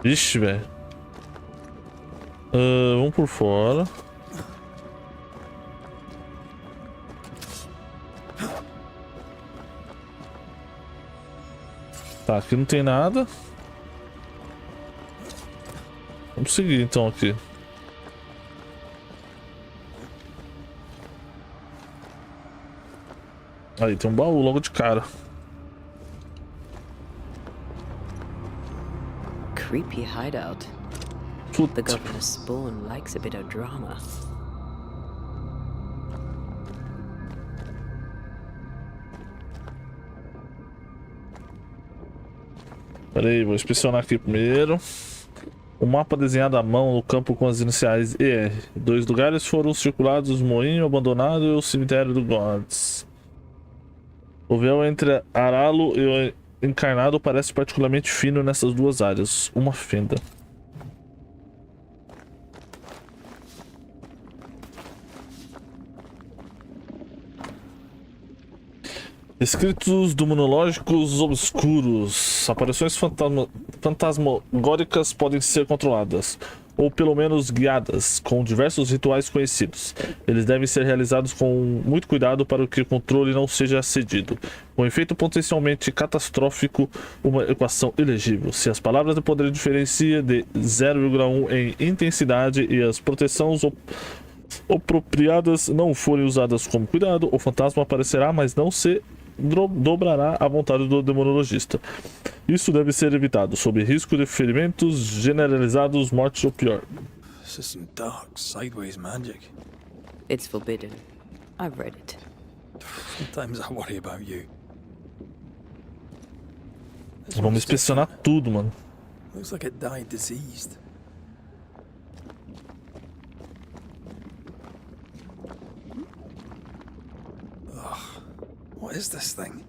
Vixe, velho. Vamos por fora. Tá, aqui não tem nada. Vamos seguir então aqui. Aí, tem um baú logo de cara. Creepy hideout. The Puta. governor's spawn likes a bit of drama. Pera aí, vou inspecionar aqui primeiro. O mapa desenhado à mão no campo com as iniciais ER. 2 lugares foram circulados: o moinho abandonado e o cemitério do Gods. O véu entre Aralo e o Encarnado parece particularmente fino nessas duas áreas. Uma fenda. Escritos demonológicos obscuros. Aparições fantasmagóricas podem ser controladas, ou pelo menos guiadas, com diversos rituais conhecidos. Eles devem ser realizados com muito cuidado para que o controle não seja cedido. Com efeito potencialmente catastrófico, uma equação elegível. Se as palavras de poder diferencia de 0,1 em intensidade e as proteções apropriadas não forem usadas como cuidado, o fantasma aparecerá, mas não se dobrará à vontade do demonologista. Isso deve ser evitado, sob risco de ferimentos generalizados, mortes ou pior. This is some dark, sideways magic. It's forbidden. I've read it. Sometimes I worry about you. This Vamos one's inspecionar different. tudo, mano. Looks like it died diseased. Ugh. What is this thing?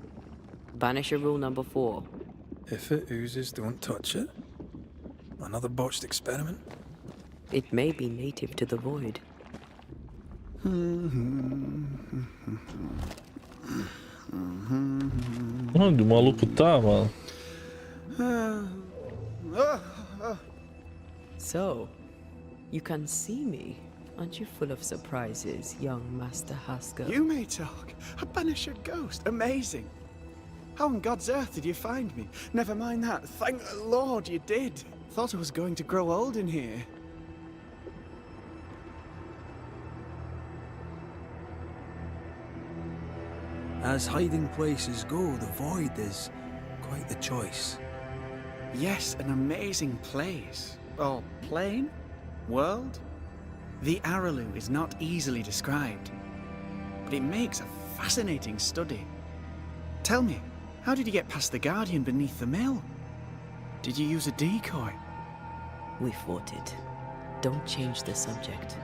Banisher rule number 4. If it oozes, don't touch it. Another botched experiment? It may be native to the void. Onde o maluco tá, mano? So, you can see me. Aren't you full of surprises, young Master Haskell? You may talk. A Banisher ghost. Amazing. How on God's earth did you find me? Never mind that. Thank the Lord you did. Thought I was going to grow old in here. As hiding places go, the void is quite the choice. Yes, an amazing place. Or plane? World? The Araloo is not easily described, but it makes a fascinating study. Tell me, how did you get past the Guardian beneath the mill? Did you use a decoy? We fought it. Don't change the subject.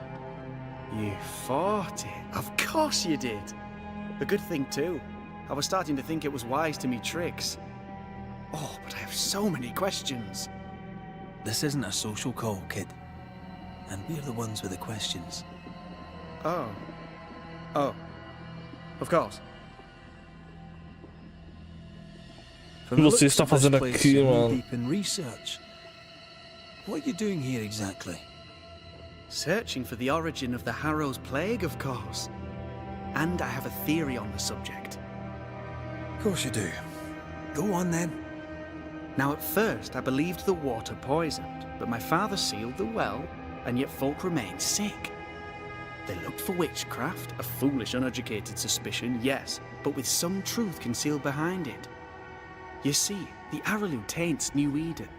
You fought it? Of course you did. A good thing too. I was starting to think it was wise to me tricks. Oh, but I have so many questions. This isn't a social call, kid. And we're the ones with the questions. Oh. Oh. Of course. From O que the você looks está of this fazendo place, aqui, you're mano? deep in research. What are you doing here exactly? Searching for the origin of the Harrow's plague, of course. And I have a theory on the subject. Of course you do. Go on then. Now, at first, I believed the water poisoned, but my father sealed the well, and yet folk remained sick. They looked for witchcraft, a foolish, uneducated suspicion, yes, but with some truth concealed behind it. You see, The Araloo taints New Eden.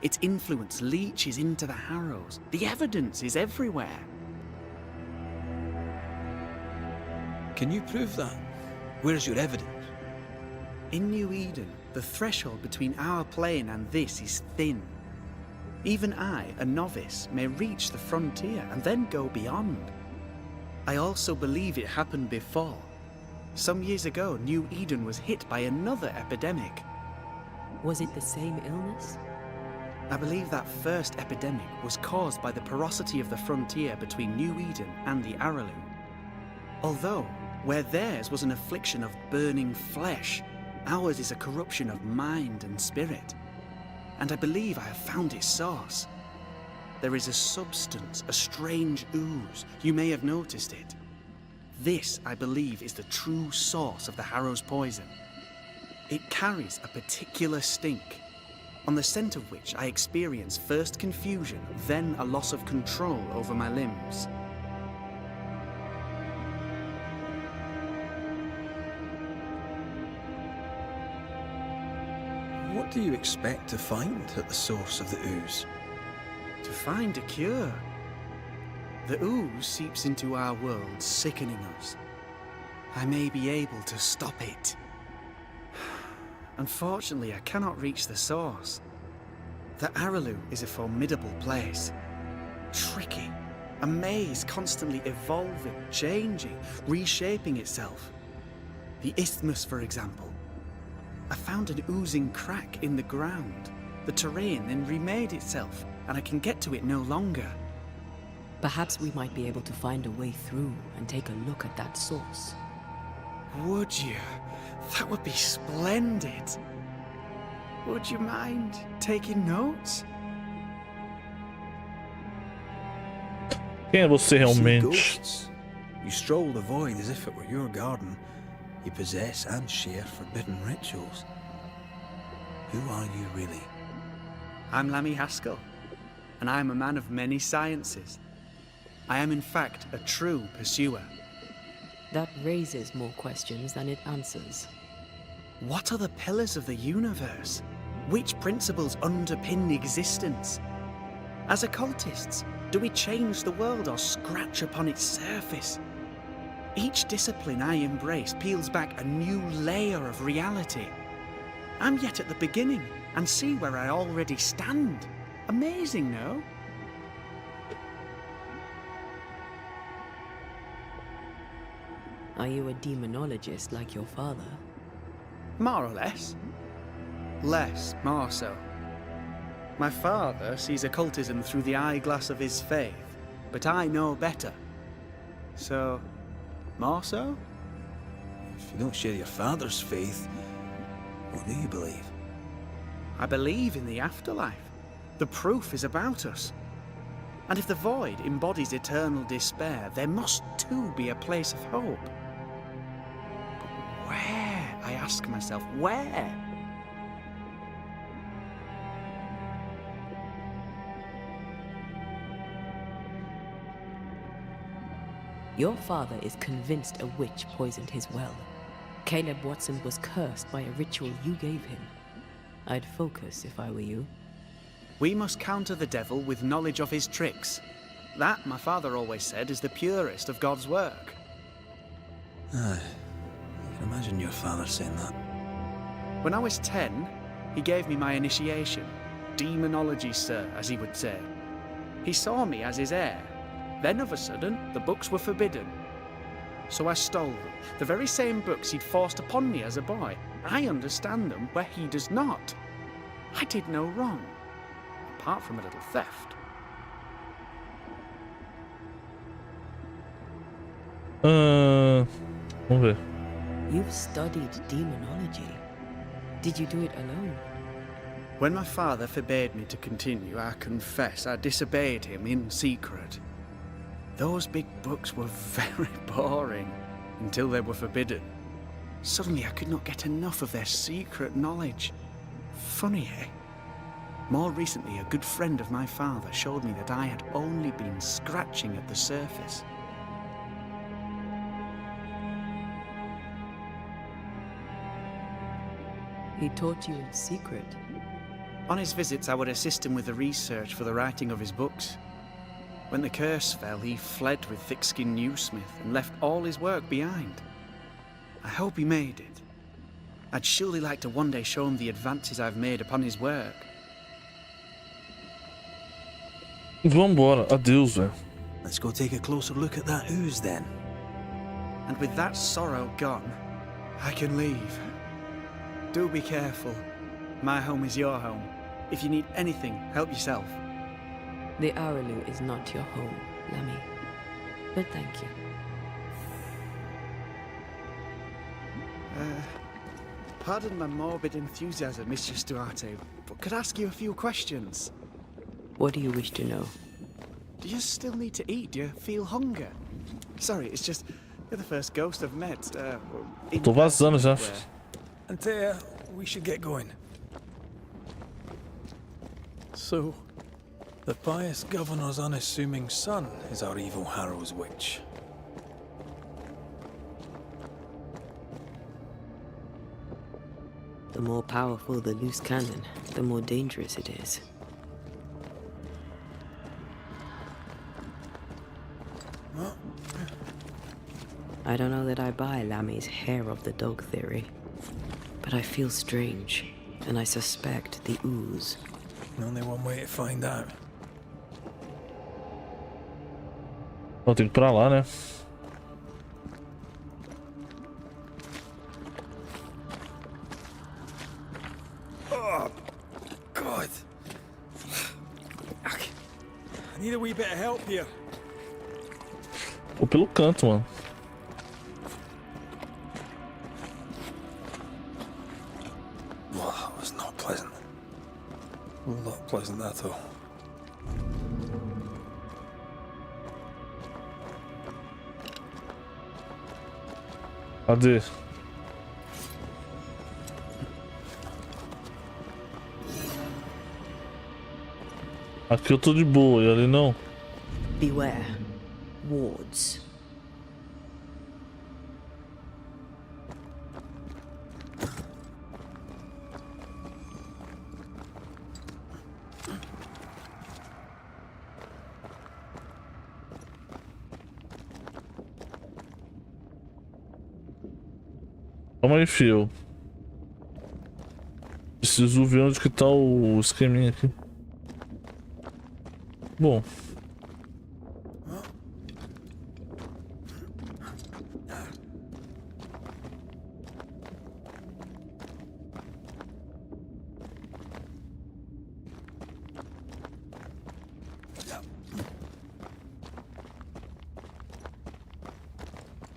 Its influence leaches into the Harrows. The evidence is everywhere. Can you prove that? Where's your evidence? In New Eden, the threshold between our plane and this is thin. Even I, a novice, may reach the frontier and then go beyond. I also believe it happened before. Some years ago, New Eden was hit by another epidemic. Was it the same illness? I believe that first epidemic was caused by the porosity of the frontier between New Eden and the Araloo. Although, where theirs was an affliction of burning flesh, ours is a corruption of mind and spirit. And I believe I have found its source. There is a substance, a strange ooze. You may have noticed it. This, I believe, is the true source of the Harrow's poison. It carries a particular stink, on the scent of which I experience first confusion, then a loss of control over my limbs. What do you expect to find at the source of the ooze? To find a cure. The ooze seeps into our world, sickening us. I may be able to stop it. Unfortunately, I cannot reach the source. The Araloo is a formidable place. Tricky. A maze constantly evolving, changing, reshaping itself. The isthmus, for example. I found an oozing crack in the ground. The terrain then remade itself, and I can get to it no longer. Perhaps we might be able to find a way through and take a look at that source. Would you? That would be splendid. Would you mind taking notes? Quem é você See realmente? ghosts. You stroll the void as if it were your garden. You possess and share forbidden rituals. Who are you really? I'm Lammy Haskell, and I am a man of many sciences. I am in fact a true pursuer. That raises more questions than it answers. What are the pillars of the universe? Which principles underpin existence? As occultists, do we change the world or scratch upon its surface? Each discipline I embrace peels back a new layer of reality. I'm yet at the beginning, and see where I already stand. Amazing, no? Are you a demonologist like your father? More or less. Less, more so. My father sees occultism through the eyeglass of his faith, but I know better. So, more so? If you don't share your father's faith, what do you believe? I believe in the afterlife. The proof is about us. And if the void embodies eternal despair, there must too be a place of hope. But where? I ask myself, where? Your father is convinced a witch poisoned his well. Caleb Watson was cursed by a ritual you gave him. I'd focus if I were you. We must counter the devil with knowledge of his tricks. That, my father always said, is the purest of God's work. Aye, I can imagine your father saying that. When I was 10, he gave me my initiation. Demonology, sir, as he would say. He saw me as his heir. Then, of a sudden, the books were forbidden. So I stole them. The very same books he'd forced upon me as a boy. I understand them where he does not. I did no wrong, apart from a little theft. Vamos ver. You've studied demonology. Did you do it alone? When my father forbade me to continue, I confess I disobeyed him in secret. Those big books were very boring until they were forbidden. Suddenly I could not get enough of their secret knowledge. Funny, eh? More recently, a good friend of my father showed me that I had only been scratching at the surface. He taught you in secret. On his visits, I would assist him with the research for the writing of his books. When the curse fell, he fled with thick-skinned Newsmith and left all his work behind. I hope he made it. I'd surely like to one day show him the advances I've made upon his work. Vambora, adeus, velho. Let's go take a closer look at that ooze then. And with that sorrow gone, I can leave. Do be careful. My home is your home. If you need anything, help yourself. The Araloo is not your home, Lammy. But thank you. Pardon my morbid enthusiasm, Mistress Duarte, but could I ask you a few questions? What do you wish to know? Do you still need to eat? Do you feel hunger? Sorry, it's just you're the first ghost I've met. Tô vazando já. Antea, we should get going. So, the pious governor's unassuming son is our evil Harrow's witch. The more powerful the loose cannon, the more dangerous it is. I don't know that I buy Lammy's hair of the dog theory, but I feel strange, and I suspect the ooze. Only one way to find out. Vou ter que ir pra lá, né? Oh, God. I need a wee bit of help here. Vou pelo canto, mano. Well, that was not pleasant. Not pleasant at all. Cadê? Aqui eu tô de boa, e ali não? Beware. Wards. Calma aí, fio. Preciso ver onde que tá o esqueminha aqui. Bom.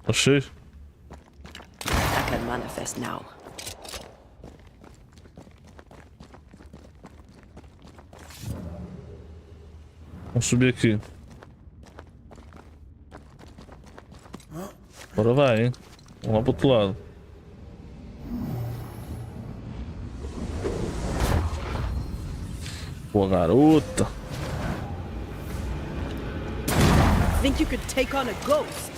Achei. I can manifest now. Vamos subir aqui. Agora vai, hein? Vamos lá pro outro lado. Boa, garota. Think you could take on a ghost?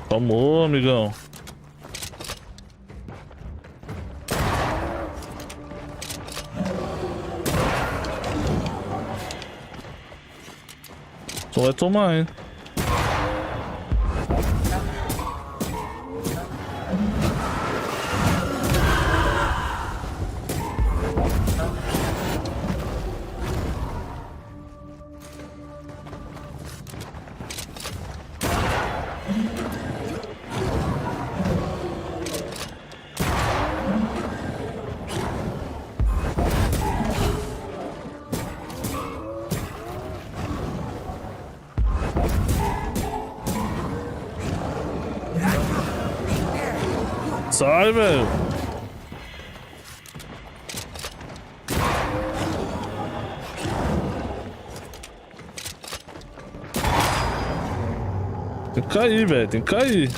Tomou, amigão. Só vai tomar, hein? Sai, velho. Tem que cair, velho. Tem que cair.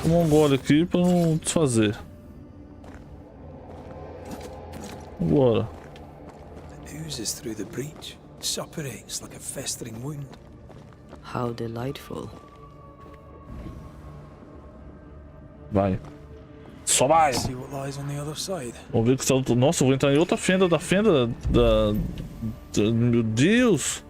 Tomar um gole aqui pra não desfazer. Bora. It oozes through the breach. It suppurates like a festering wound. How delightful. Vai. Só vai. See what lies on the other side. Vamos ver que está... Nossa, eu vou entrar em outra fenda da fenda da... Meu Deus.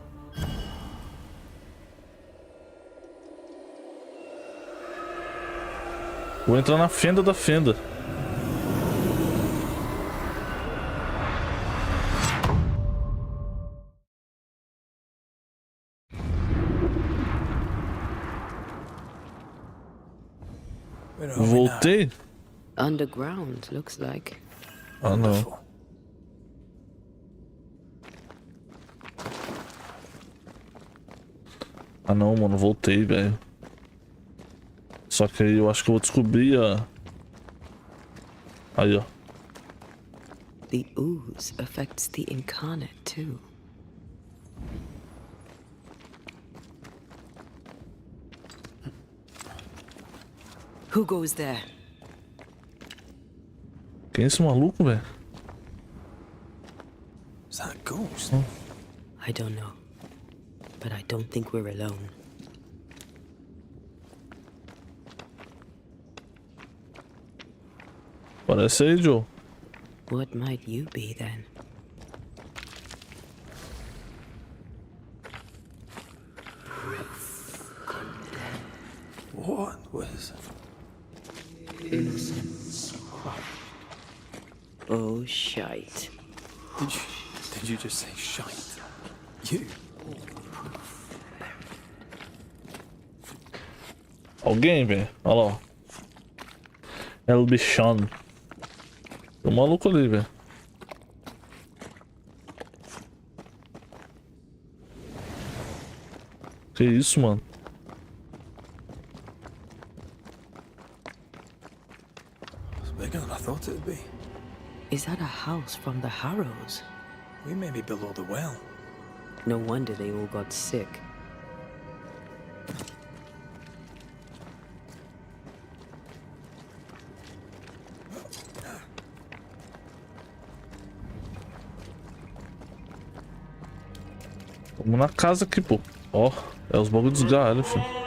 Vou entrar na fenda da fenda. Where are we now? Voltei? Underground, looks like. Ah, não. Wonderful. Ah, não, mano. Voltei, velho. Só que aí eu acho que eu vou descobrir a... Aí, ó. The ooze affects the incarnate too. Who goes there? Quem é esse maluco, velho? Is that a ghost? I don't know. But I don't think we're alone. Parece aí, Joe. What might you be then? What was... Oh, shite. Did you just say shite? You? Alguém, velho. Olha lá, ó. É o bichão. Tem um maluco ali, velho. Que isso, mano? It's bigger than I thought it'd be. Is that a house from the Harrows? We may be below the well. No wonder they all got sick. Vamos na casa aqui, pô. Ó, é os bagulho dos galhos, filho.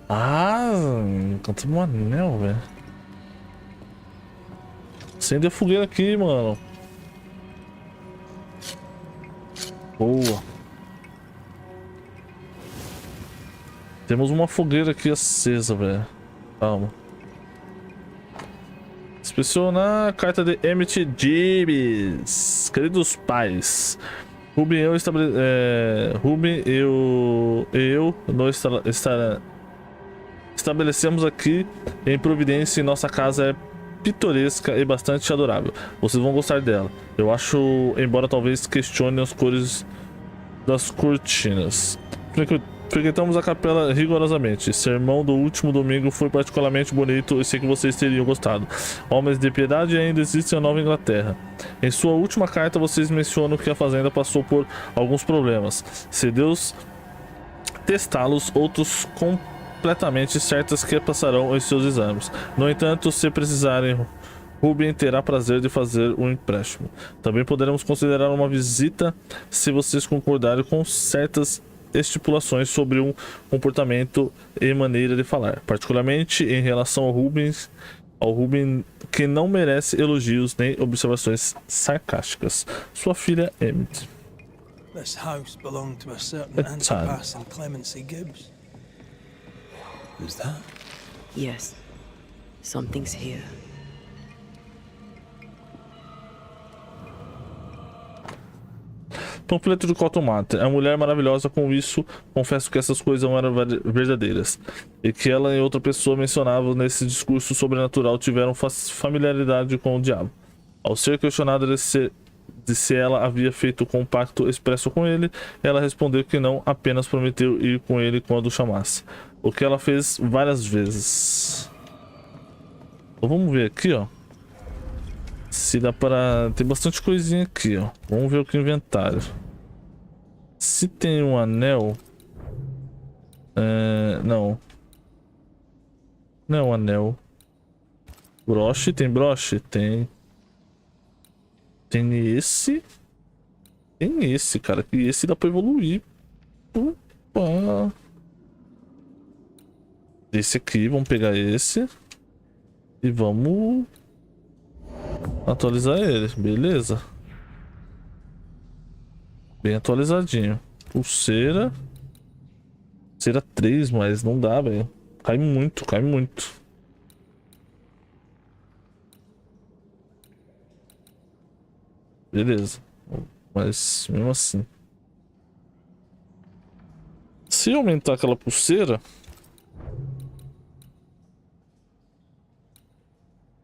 Ah, encontramos um anel, velho. Acende a fogueira aqui, mano. Boa. Temos uma fogueira aqui acesa, velho. Calma. Inspecionar a carta de Emmett Gibbs. Queridos pais, Ruben e eu estabelecemos aqui em Providência e nossa casa é pitoresca e bastante adorável. Vocês vão gostar dela. Eu acho, embora talvez questionem as cores das cortinas. Frequentamos a capela rigorosamente. Sermão do último domingo foi particularmente bonito e sei que vocês teriam gostado. Homens de piedade ainda existem na Nova Inglaterra. Em sua última carta, vocês mencionam que a fazenda passou por alguns problemas. Se Deus testá-los, outros completamente certas que passarão em seus exames. No entanto, se precisarem, Ruben terá prazer de fazer um empréstimo. Também poderemos considerar uma visita se vocês concordarem com certas estipulações sobre um comportamento e maneira de falar, particularmente em relação ao Ruben que não merece elogios nem observações sarcásticas. Sua filha Emmett. This house belonged to a certain It's Antipas and Clemency Gibbs. Who's that? Yes. Something's here. Panfleto de Cotton Mather. A mulher maravilhosa, com isso, confesso que essas coisas não eram verdadeiras. E que ela e outra pessoa mencionavam nesse discurso sobrenatural tiveram familiaridade com o diabo. Ao ser questionada de se ela havia feito um pacto expresso com ele, ela respondeu que não, apenas prometeu ir com ele quando o chamasse. O que ela fez várias vezes. Então vamos ver aqui, ó. Se dá para... Tem bastante coisinha aqui, ó. Vamos ver o que inventário. Se tem um anel... Não. Não é um anel. Broche, tem broche? Tem. Tem esse. Tem esse, cara. Que esse dá pra evoluir. Opa. Esse aqui, vamos pegar esse. E vamos atualizar ele, beleza. Bem atualizadinho. Pulseira. Pulseira 3, mas não dá, velho. Cai muito, cai muito. Beleza. Mas mesmo assim. Se eu aumentar aquela pulseira,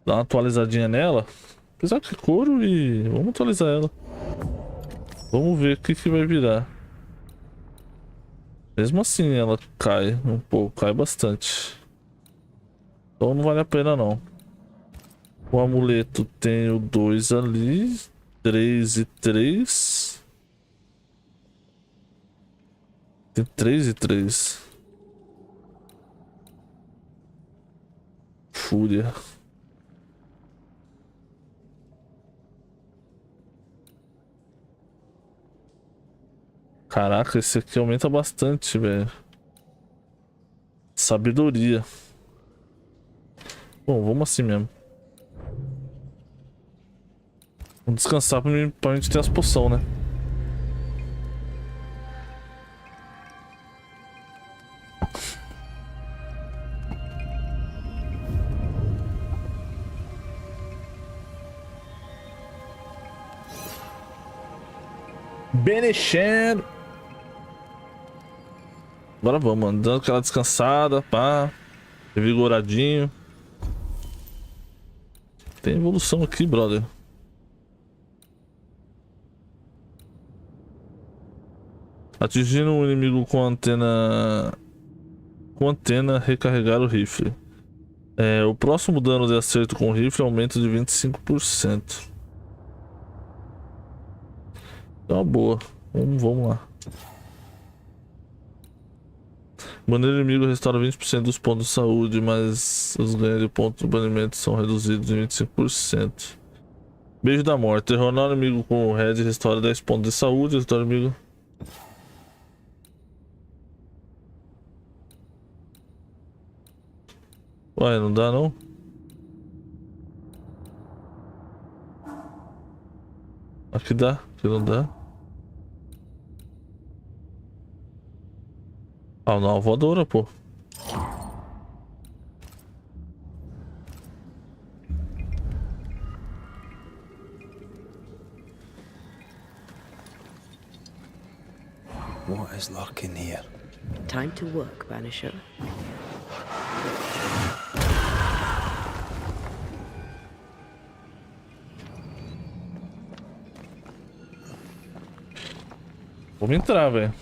dar uma atualizadinha nela. Apesar que é couro e vamos atualizar ela. Vamos ver o que que vai virar. Mesmo assim ela cai um pouco, cai bastante. Então não vale a pena não. O amuleto tem o 2 ali. 3 e 3. Tem 3 e 3. Fúria. Caraca, esse aqui aumenta bastante, velho. Sabedoria. Bom, vamos assim mesmo. Vamos descansar pra gente ter as poções, né? Banishers. Agora vamos, mano. Dando aquela descansada, pá. Revigoradinho. Tem evolução aqui, brother. Atingindo um inimigo com antena. Com antena, recarregar o rifle. O próximo dano de acerto com o rifle aumenta de 25%. É uma boa. Vamos lá. Banir inimigo restaura 20% dos pontos de saúde, mas os ganhos de pontos de banimento são reduzidos em 25%. Beijo da morte. Terronar o inimigo com o red restaura 10 pontos de saúde. Restaura o inimigo. Ué, não dá não? Aqui dá, aqui não dá. Ah, não, voadora, pô. What is lurking here? Time to work, Banisher. Vamos entrar, velho.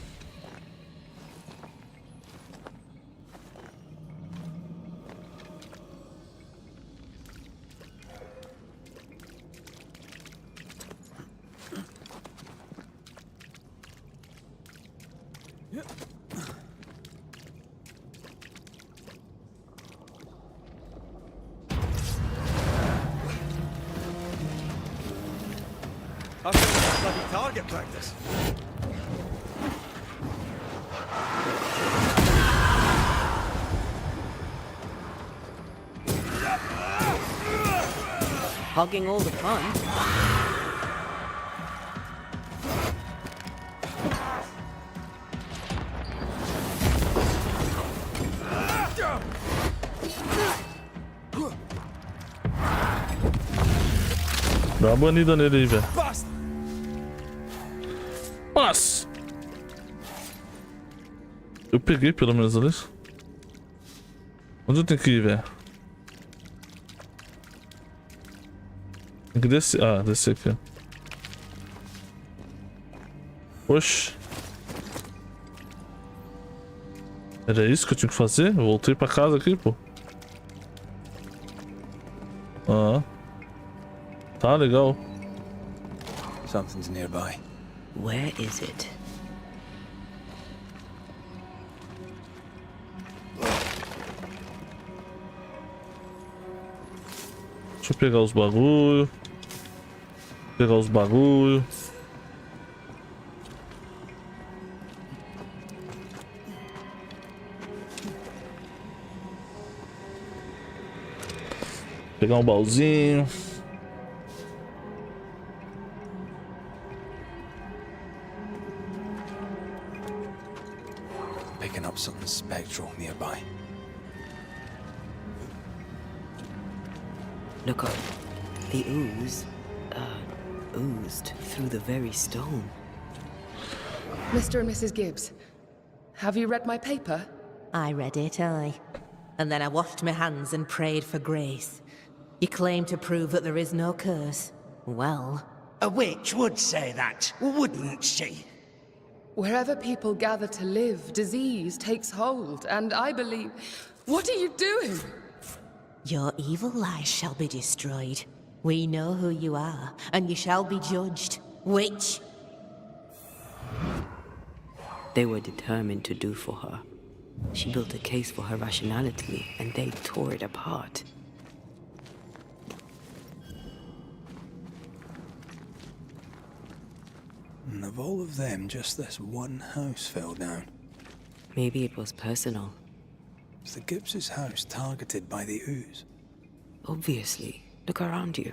I feel like bloody target practice. Hogging all the fun. Dá uma banida nele aí, velho. Basta! Nossa! Eu peguei pelo menos ali. Onde eu tenho que ir, velho? Tem que descer. Ah, descer aqui, ó. Oxi. Era isso que eu tinha que fazer? Eu voltei pra casa aqui, pô. Ah. Tá legal. Something's nearby. Where is it? Deixa eu pegar os bagulho. Pegar os bagulho. Pegar um baúzinho. Picking up something spectral nearby. Look up. The ooze, oozed through the very stone. Mr. and Mrs. Gibbs, have you read my paper? I read it, aye. And then I washed my hands and prayed for grace. You claim to prove that there is no curse. Well, A witch would say that, wouldn't she? Wherever people gather to live, disease takes hold, and I believe... What are you doing? your evil lies shall be destroyed. We know who you are, and you shall be judged. Witch! They were determined to do for her. She built a case for her rationality, and they tore it apart. And of all of them, just this one house fell down. Maybe it was personal. Was the Gibbs' house targeted by the ooze? Obviously. Look around you.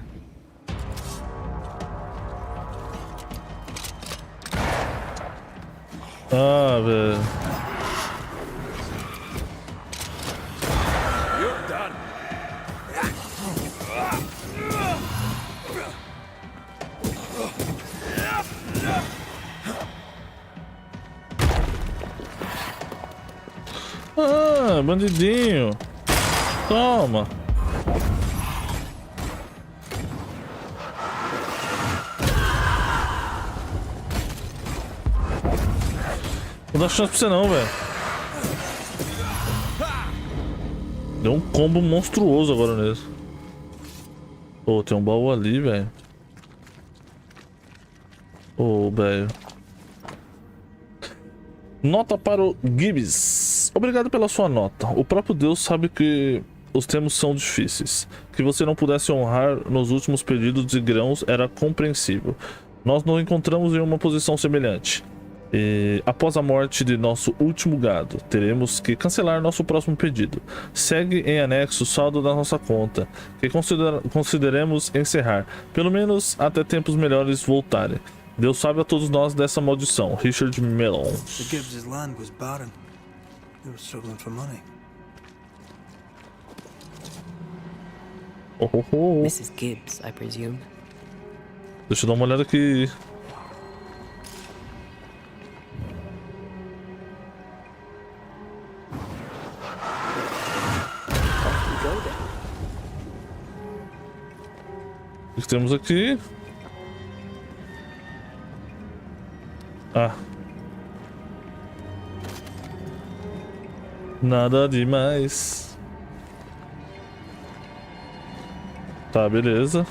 Ah, velho. You're done. Ah, bandidinho. Toma. Não dá chance pra você não, velho. Deu um combo monstruoso agora nele. Pô, tem um baú ali, velho. Ô, velho. Nota para o Gibbs. Obrigado pela sua nota. O próprio Deus sabe que os termos são difíceis. Que você não pudesse honrar nos últimos pedidos de grãos era compreensível. Nós nos encontramos em uma posição semelhante. E após a morte de nosso último gado, teremos que cancelar nosso próximo pedido. Segue em anexo o saldo da nossa conta, que consideremos encerrar, pelo menos até tempos melhores voltarem. Deus sabe a todos nós dessa maldição. Richard Mellon. The Gibbs' land was barren. They were struggling for money. Oh, oh, oh. Mrs. Gibbs, I presume. Deixa eu dar uma olhada aqui. O que temos aqui? Ah. Nada demais. Tá, beleza.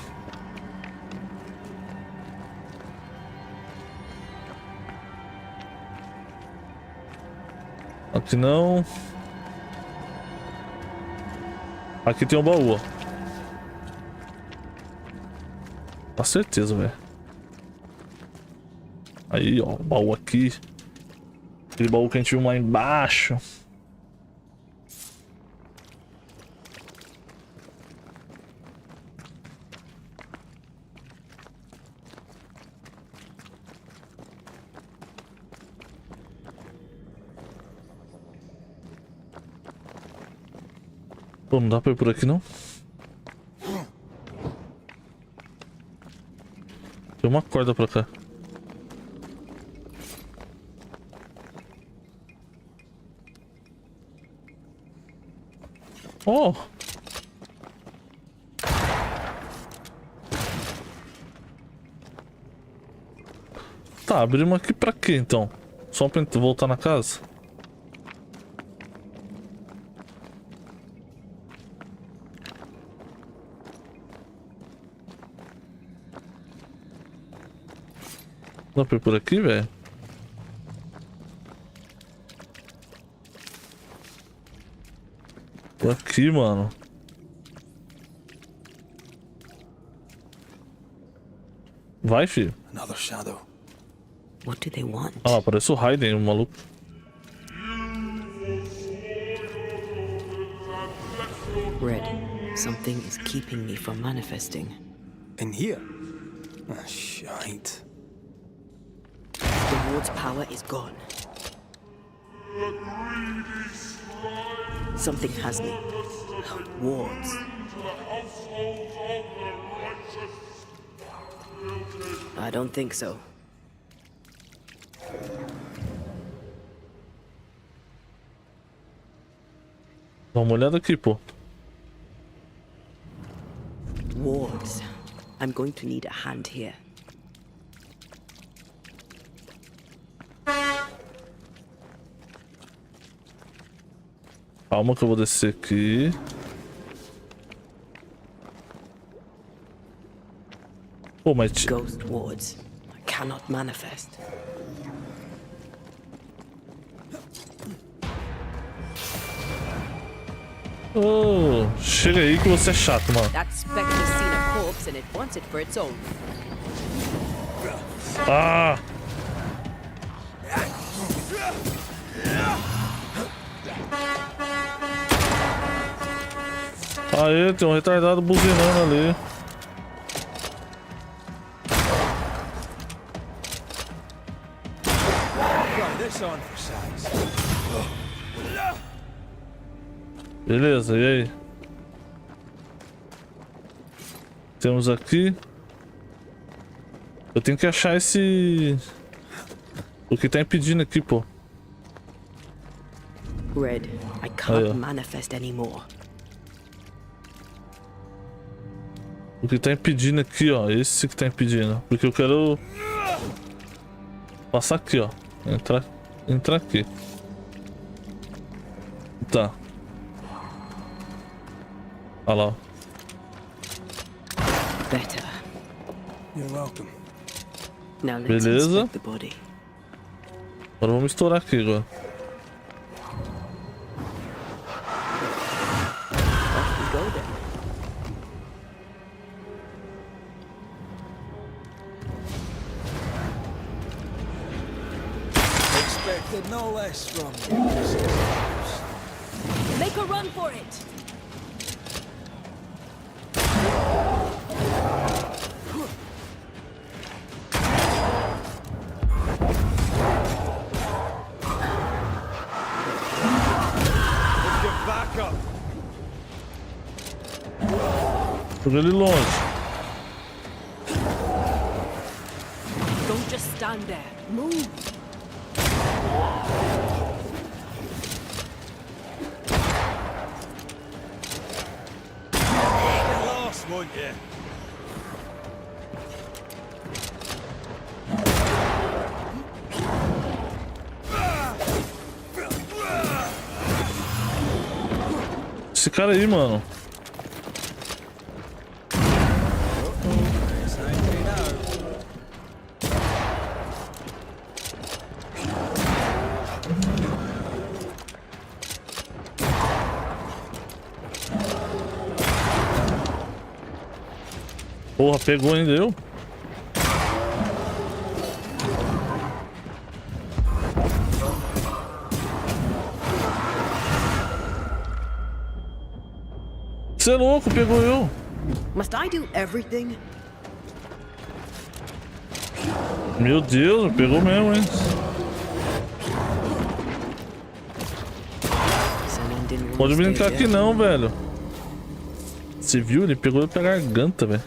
Aqui não. Aqui tem um baú, ó. Com certeza, velho. Aí, ó, o baú aqui. Aquele baú que a gente viu lá embaixo. Pô, não dá pra ir por aqui, não? Tem uma corda pra cá. Oh! Tá, abrimos aqui pra quê então? Só pra voltar na casa? Dá pra ir por aqui, velho? Por aqui, mano. Vai, filho. Another shadow. What do they want? Ah lá, parece o Raiden, o maluco. Red, something is keeping me from manifesting. In here? Ah, shite. The ward's power is gone. Something has me. Wards. I don't think so. Dá uma olhada aqui, pô. Wards. I'm going to need a hand here. Calma que eu vou descer aqui. Pô, mas... Ghost wards. I cannot manifest. Oh, chega aí que você é chato, mano. That specter's seen a corpse and it wants it for its own. Ah! Aê, tem um retardado buzinando ali. Right, this on for size. Beleza, e aí? Temos aqui. Eu tenho que achar esse... O que tá impedindo aqui, pô. Red, I can't manifest anymore. O que tá impedindo aqui, ó. Esse que tá impedindo. Porque eu quero... Passar aqui, ó. Entrar aqui. Tá. Olha lá, ó. Better. You're welcome. Now let's Beleza. inspect the body. Agora vamos estourar aqui agora. Off we go then. Expected no less from you. Make a run for it! Back up. Joga ele longe. Don't just stand there. Move! Get lost, won't you? Esse cara aí, mano. Porra, pegou ainda eu? Você é louco, pegou eu. Must I do everything? Meu Deus, pegou mesmo, hein? Someone didn't want Pode to stay brincar there. aqui não, velho. Você viu? Ele pegou eu pela garganta, velho.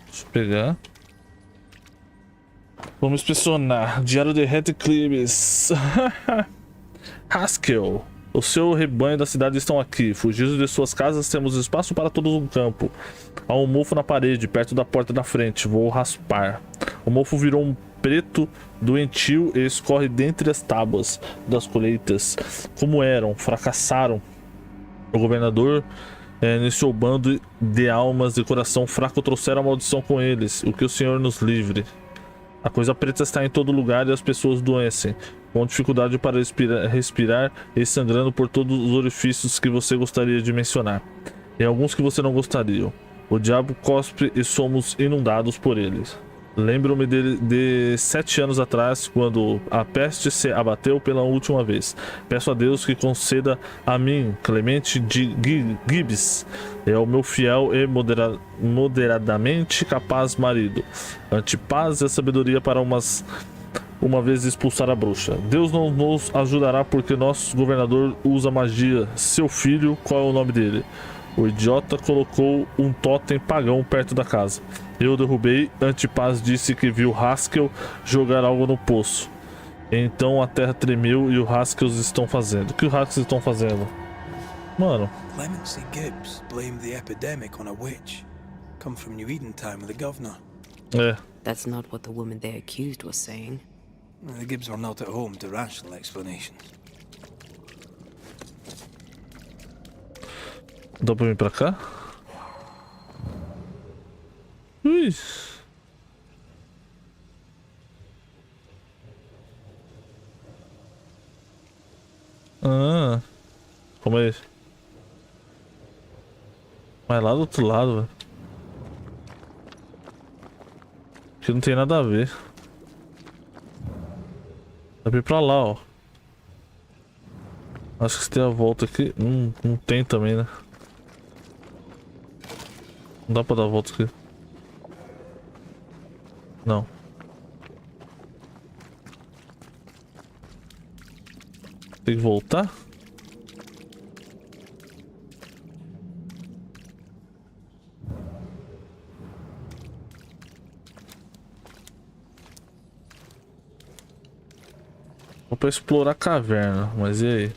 Deixa eu pegar. Vamos inspecionar. Diário de Clibes. Haskell. O seu rebanho da cidade estão aqui. Fugidos de suas casas, temos espaço para todos no campo. Há um mofo na parede, perto da porta da frente. Vou raspar. O mofo virou um preto doentio e escorre dentre as tábuas das colheitas. Como eram, fracassaram. O governador iniciou o bando de almas de coração fraco trouxeram a maldição com eles. O que o Senhor nos livre. A coisa preta está em todo lugar e as pessoas doecem, com dificuldade para respirar e sangrando por todos os orifícios que você gostaria de mencionar, e alguns que você não gostaria. O diabo cospe e somos inundados por eles. Lembro-me de 7 anos atrás, quando a peste se abateu pela última vez. Peço a Deus que conceda a mim, Clemente de Gibbs, é o meu fiel e moderadamente capaz marido, antipaz e sabedoria para uma vez expulsar a bruxa. Deus não nos ajudará porque nosso governador usa magia. Seu filho, qual é o nome dele? O idiota colocou um totem pagão perto da casa. Eu derrubei. Antipaz disse que viu Haskell jogar algo no poço. Então a terra tremeu e o Haskells estão fazendo. O que os Haskells estão fazendo? Mano. Clemency Gibbs blamed the epidemic on a witch. Come from New Eden time with the governor. É. That's not what the woman they accused was saying. The Gibbs were not at home to rational explanations. Dá pra vir pra cá? Ui. Ah. Como é isso? Mas lá do outro lado, velho. Aqui não tem nada a ver. Dá pra ir pra lá, ó. Acho que se tem a volta aqui. Não tem também, né? Não dá pra dar a volta aqui. Não. Tem que voltar? Vou pra explorar a caverna, mas e aí?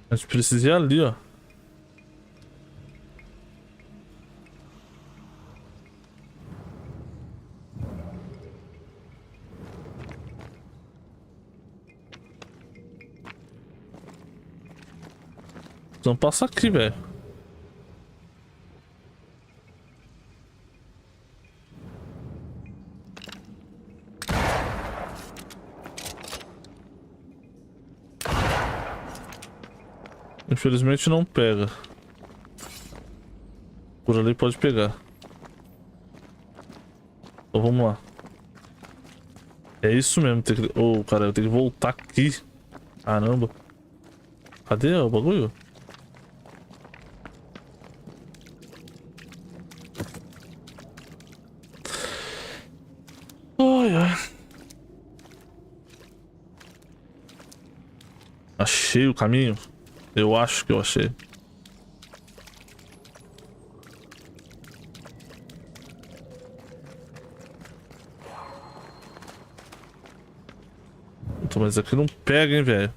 A gente precisa ir ali, ó. Vamos passar aqui, velho. Infelizmente não pega. Por ali pode pegar. Então vamos lá. É isso mesmo. Tem que... Oh, cara, eu tenho que voltar aqui. Caramba. Cadê o bagulho? Ai, ai. Achei o caminho. Eu acho que eu achei. Então, mas aqui não pega, hein, velho.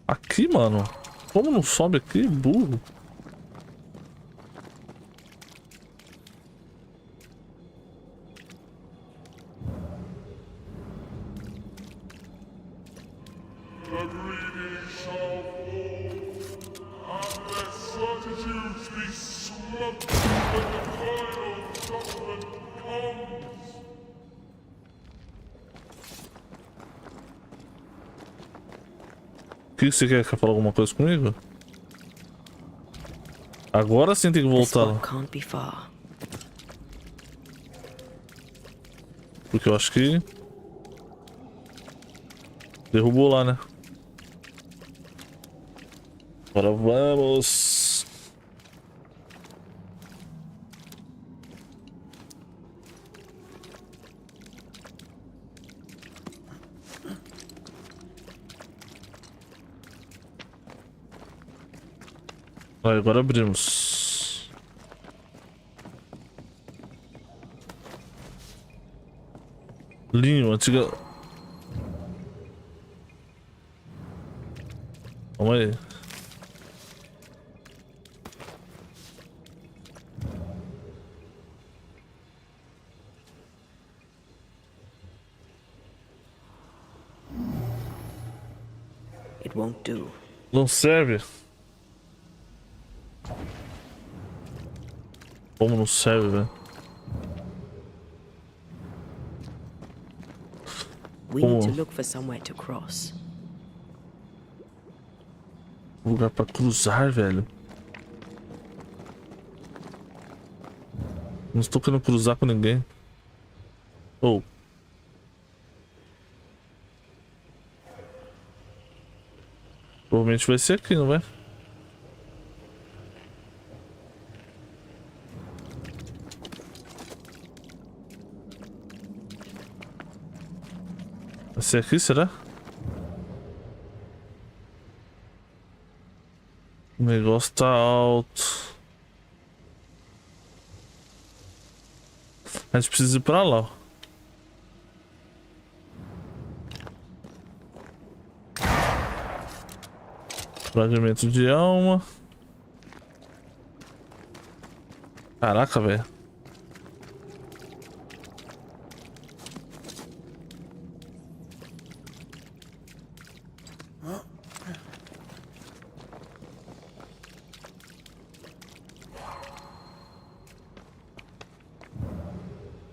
Aqui, mano. Como não sobe aqui, burro? O que você quer falar alguma coisa comigo? Agora sim tem que voltar lá. Porque eu acho que derrubou lá, né? Agora vamos. Agora abrimos. Linho, antiga. Calma aí. It won't do. Não serve? Como não serve, velho? We need to look for somewhere to cross. Lugar pra cruzar, velho. Não estou querendo cruzar com ninguém. Oh. Provavelmente vai ser aqui, não vai? Vai ser aqui, será? O negócio tá alto. A gente precisa ir pra lá, ó. Fragmento de alma. Caraca, velho.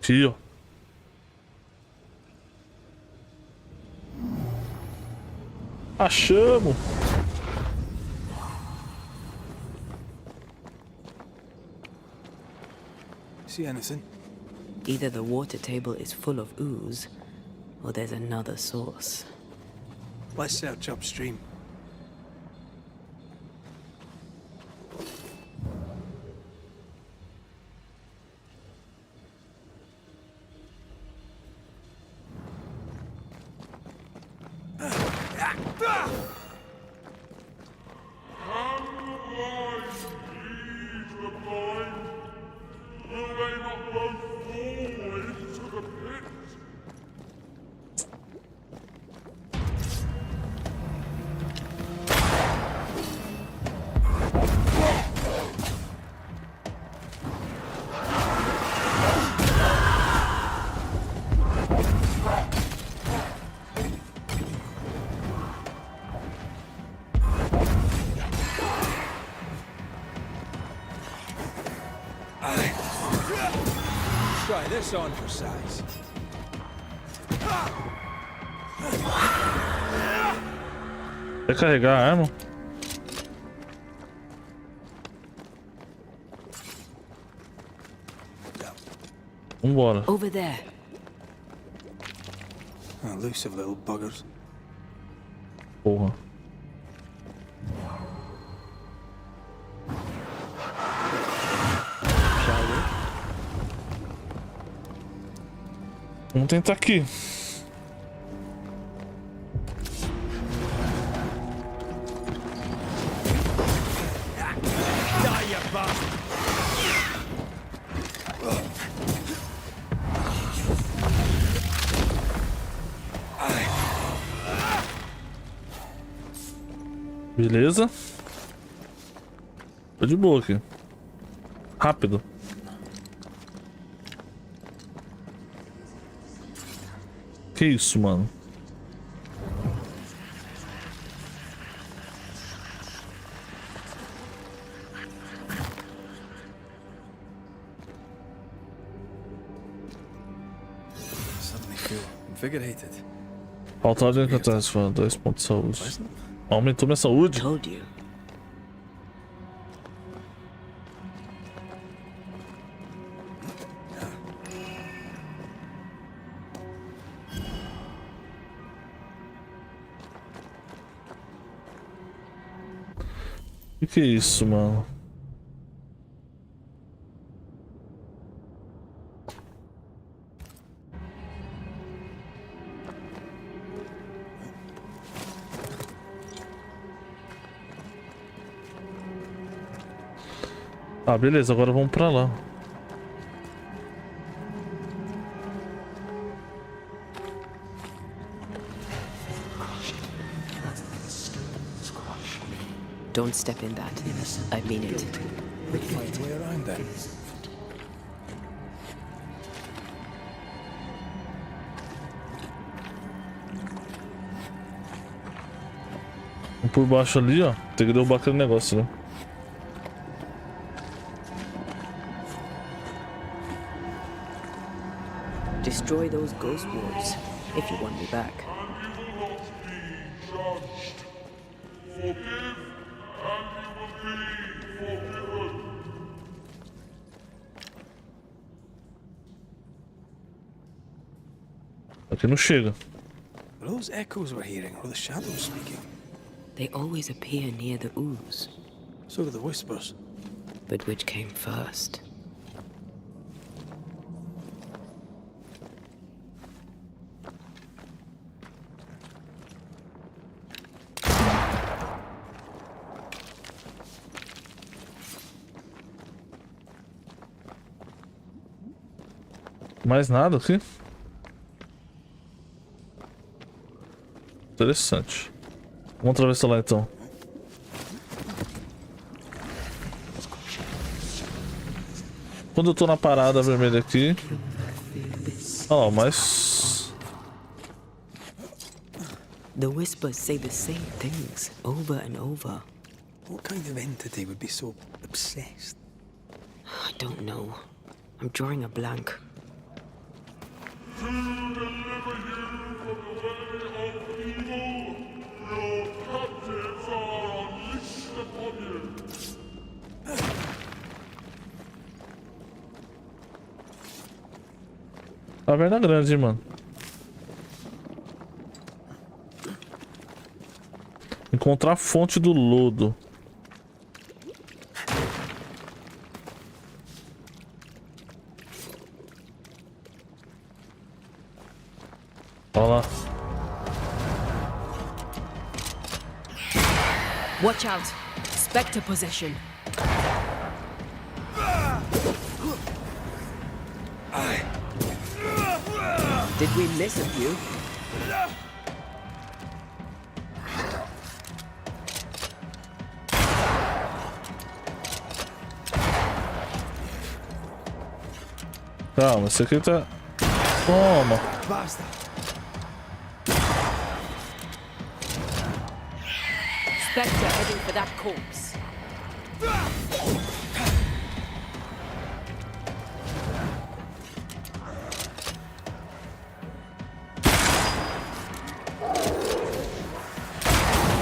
Tio. Achamos. See anything? Either the water table is full of ooze, or there's another source. Let's search upstream. Try this on for size. Quer carregar a arma? Vambora. Over there. Elusive little buggers. Porra. Vamos tentar aqui. Beleza. Tô de boa aqui. Rápido. Que isso, mano? Suddenly feel invigorated. Falta de catástrofe, 2 pontos de saúde. Aumentou minha saúde. Told you. Que é isso, mano? Ah, beleza, agora vamos pra lá. Don't step in that. I mean it. Find a way around then. Por baixo ali, ó. Tem que derrubar aquele negócio, né? Destroy those ghost wards if you want me back. Aqui não chega. Are those echoes we're hearing, or the shadows speaking? They always appear near the ooze. So do the whispers. But which came first? Mais nada aqui? Interessante. Vamos atravessar lá então. Quando eu tô na parada vermelha aqui. Ó, mas. The whispers say the same things over and over. What kind of entity would be so obsessed? I don't know. I'm drawing a blank. Caverna grande, mano. Encontrar a fonte do lodo. Olha lá. Watch out. Spectre possession. Did we miss a few? Calma, esse aqui tá... Toma. Basta! Spectre heading for that corpse.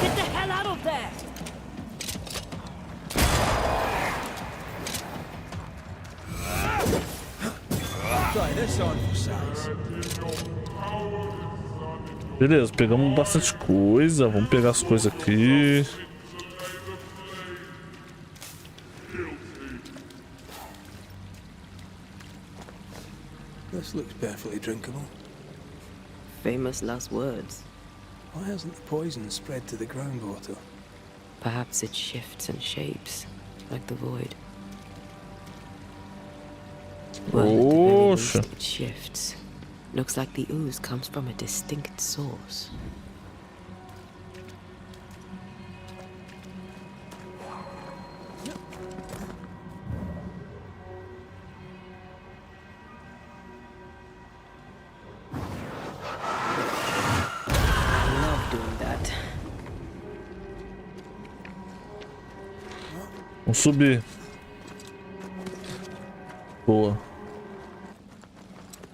Get the hell out of there! Try this on for size. Beleza, pegamos bastante coisa. Vamos pegar as coisas aqui. This looks perfectly drinkable. Famous last words. Why hasn't the poison spread to the groundwater? Perhaps it shifts and shapes, like the void. Well, at the very least, Oxa. it shifts. Looks like the ooze comes from a distinct source. I love doing that. Vamos subir. Boa.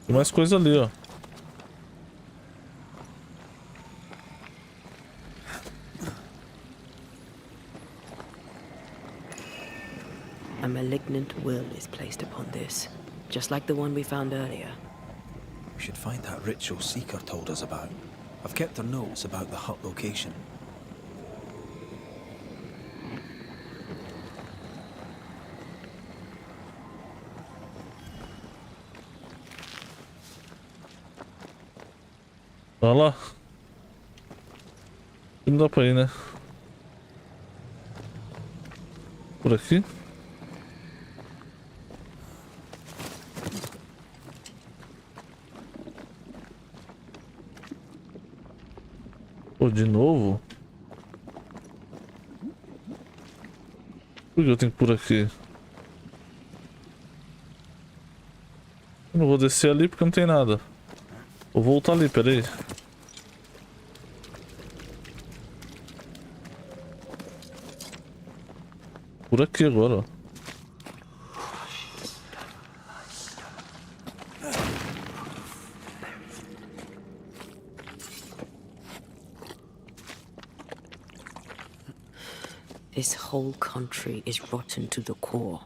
Tem mais coisa ali, ó. A malignant will is placed upon this, just like the one we found earlier. We should find that ritual Seeker told us about. I've kept her notes about the hut location. Olha lá. Não dá pra ir, né? Por aqui? Pô, de novo? Por que eu tenho que ir por aqui? Eu não vou descer ali porque não tem nada. Vou voltar ali, peraí. Por aqui agora, ó. This whole country is rotten to the core.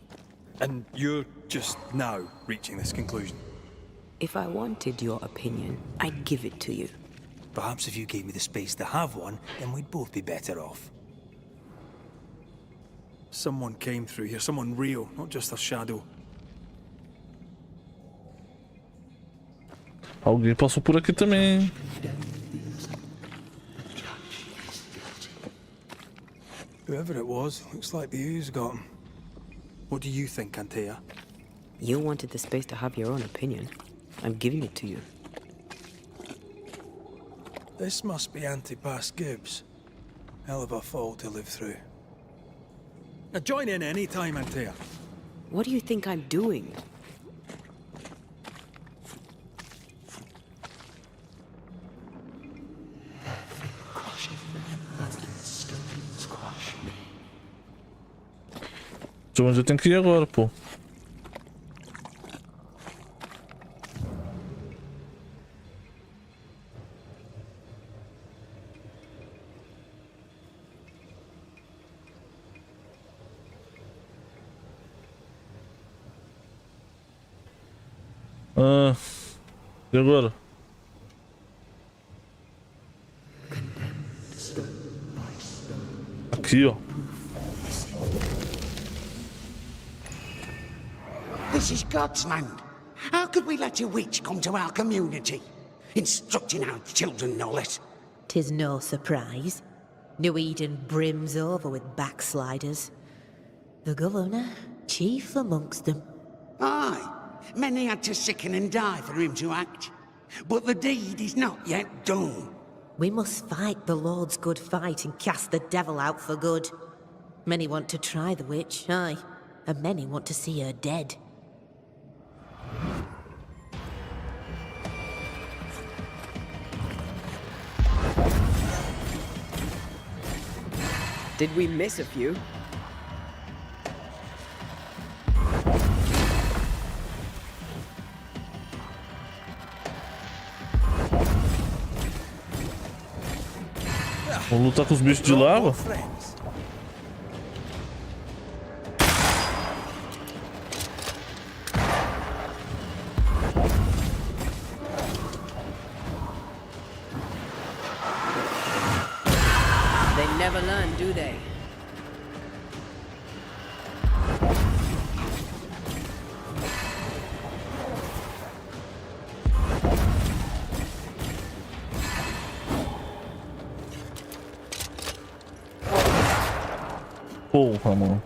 And you're just now reaching this conclusion? If I wanted your opinion, I'd give it to you. Perhaps if you gave me the space to have one, then we'd both be better off. Someone came through here, someone real, not just a shadow. Alguém passou por aqui também. Whoever it was, looks like the ooze got him. What do you think, Antea? You wanted the space to have your own opinion. I'm giving it to you. This must be Antipas Gibbs. Hell of a fall to live through. Now join in any time, Antea. What do you think I'm doing? De onde eu tenho que ir agora, pô? E agora? Aqui, ó. This is God's land. How could we let a witch come to our community? Instructing our children, no less. 'Tis no surprise. New Eden brims over with backsliders. The governor, chief amongst them. Aye, many had to sicken and die for him to act. But the deed is not yet done. We must fight the Lord's good fight and cast the devil out for good. Many want to try the witch, aye, and many want to see her dead. Did we miss a few? Vamos lutar com os bichos de lava? Friends. They never learn, do they? Porra, mano.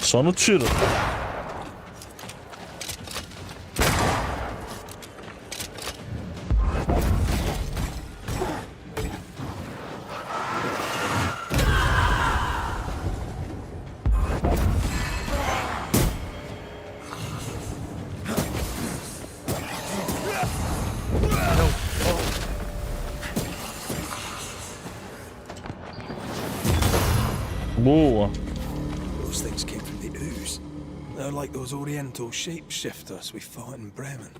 Só no tiro. Boa. Those things came from the ooze. They're like those oriental shapeshifters we fought in Bremen.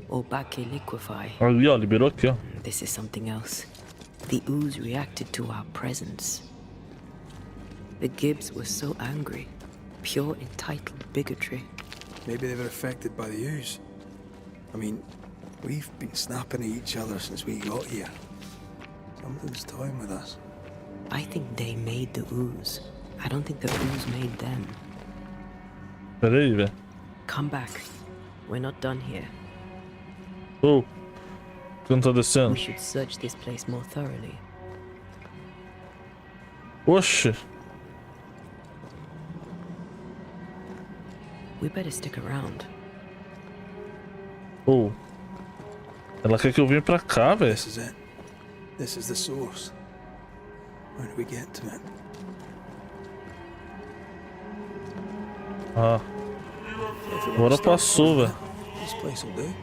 Obake liquefy. Ali, ó, liberou aqui, ó. This is something else. The ooze reacted to our presence. The Gibbs were so angry. Pure entitled bigotry. Maybe they were affected by the ooze. I mean, we've been snapping at each other since we got here. Something's toying with us. I think they made the ooze. I don't think the ooze made them. Pera aí, velho. Come back. We're not done here. Oh, que não tá descendo? We should search this place more thoroughly. Oxe. We better stick around. Oh. Ela quer que eu venha pra cá, velho. This is it. This is the source. How do we get to it? Ah. Agora passou, velho. This place will do.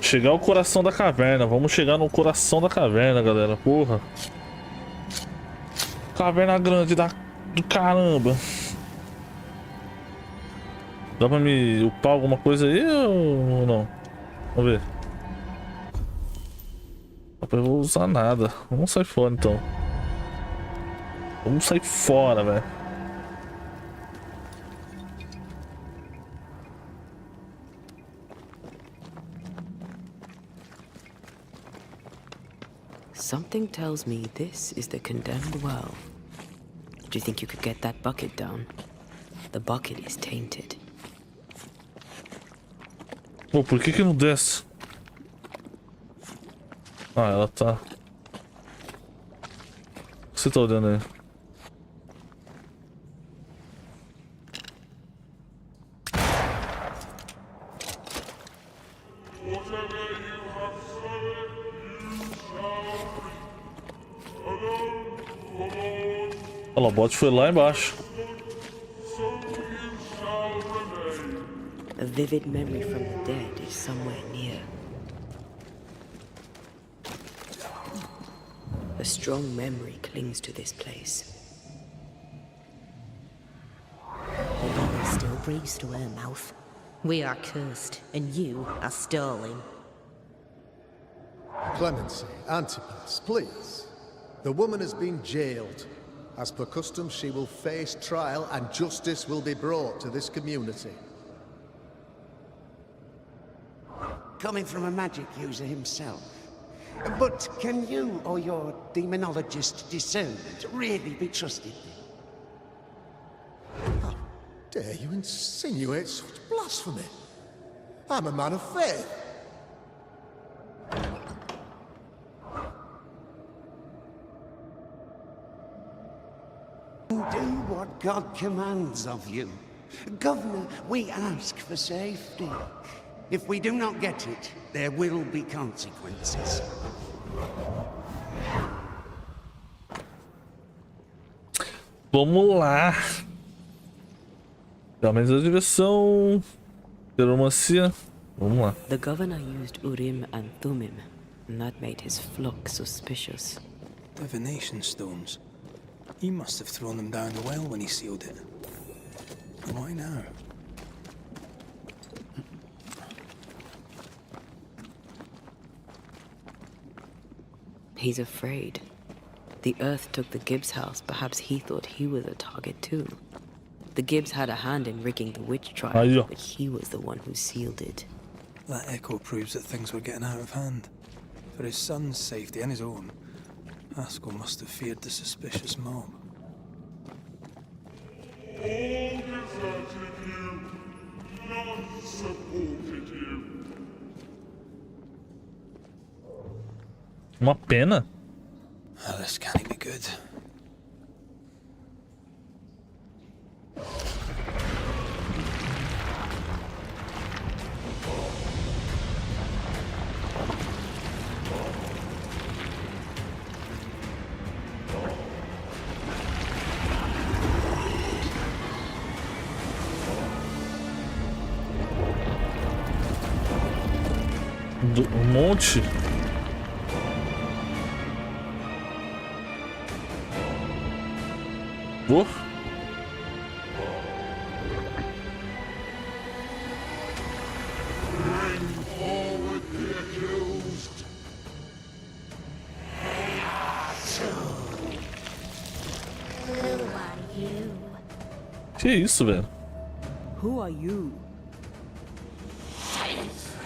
Chegar ao coração da caverna. Vamos chegar no coração da caverna, galera. Porra. Caverna grande do caramba. Dá pra me upar alguma coisa aí ou não? Vamos ver. Eu vou usar nada. Vamos sair fora então. Vamos sair fora, velho. Something tells me this is the condemned well. Do you think you could get that bucket down? The bucket is tainted. Pô, por que não desce? Ah, ela tá... O que você tá olhando aí? Olha lá, o bot foi lá embaixo. A vivid memory from the dead is somewhere near. A strong memory clings to this place. The bottle still breathes to her mouth. We are cursed, and you are stolen. Clemency, Antipas, please. The woman has been jailed. As per custom, she will face trial and justice will be brought to this community. Coming from a magic user himself. But can you or your demonologist discernment really be trusted? How dare you insinuate such blasphemy? I'm a man of faith. Do what God commands of you. Governor, we ask for safety. If we do not get it, there will be consequences. Vamos lá. Homens da diversão. Piromancia. Vamos lá. The governor used Urim and Thummim, and that made his flock suspicious. Divination stones. He must have thrown them down the well when he sealed it. Why now? He's afraid. The Earth took the Gibbs house. Perhaps he thought he was a target too. The Gibbs had a hand in rigging the witch trial, but he was the one who sealed it. That echo proves that things were getting out of hand. For his son's safety and his own, Haskell must have feared the suspicious mob. All deserted you. None supported you. Uma pena? Oh, this can't be good. Um monte. Vou. Bring forward the accused. Who are you? Que isso, velho? Who are you?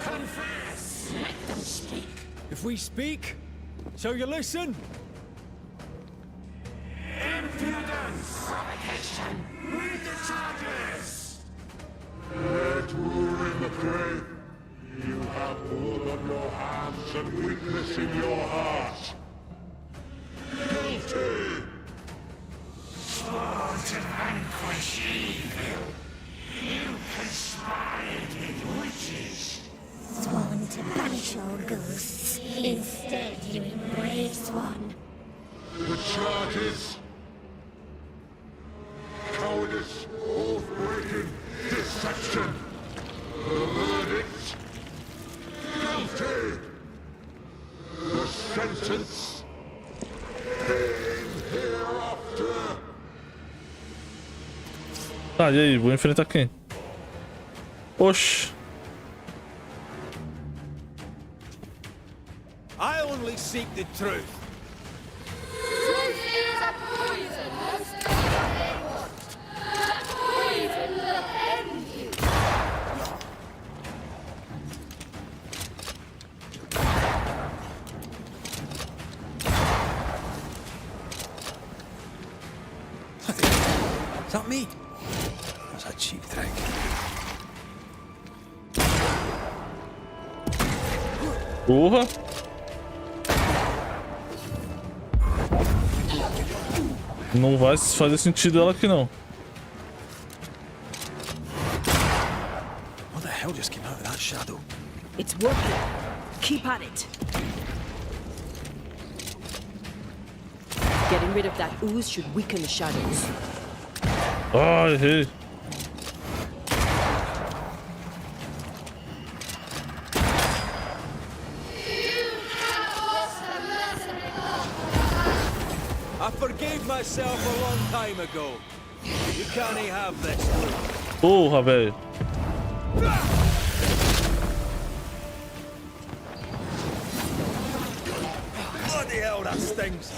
Confess! Let them speak. If we speak, so you listen? Impudent! Lead the charges! Yet we're in the grave. You have blood on your hands and weakness in your heart. Guilty! Sworn to vanquish evil. You conspired with witches. Sworn to banish all ghosts. Instead, you embrace one. The charges. Cowardice, oath-breaking, deception. The verdict. Guilty. The sentence. Pain hereafter. Tá, e aí? Vou enfrentar quem? Oxi. I only seek the truth. Truth is a poison as they want. That poison will end you. Is that me? That's a cheap trick. Porra. Não vai fazer sentido ela aqui não. What the hell just came out of that shadow? It's working. Keep at it. Getting rid of that ooze should weaken the shadows. Ah, errei. I forgave myself a long time ago. You can't have this. Porra, velho. Bloody hell, that stings.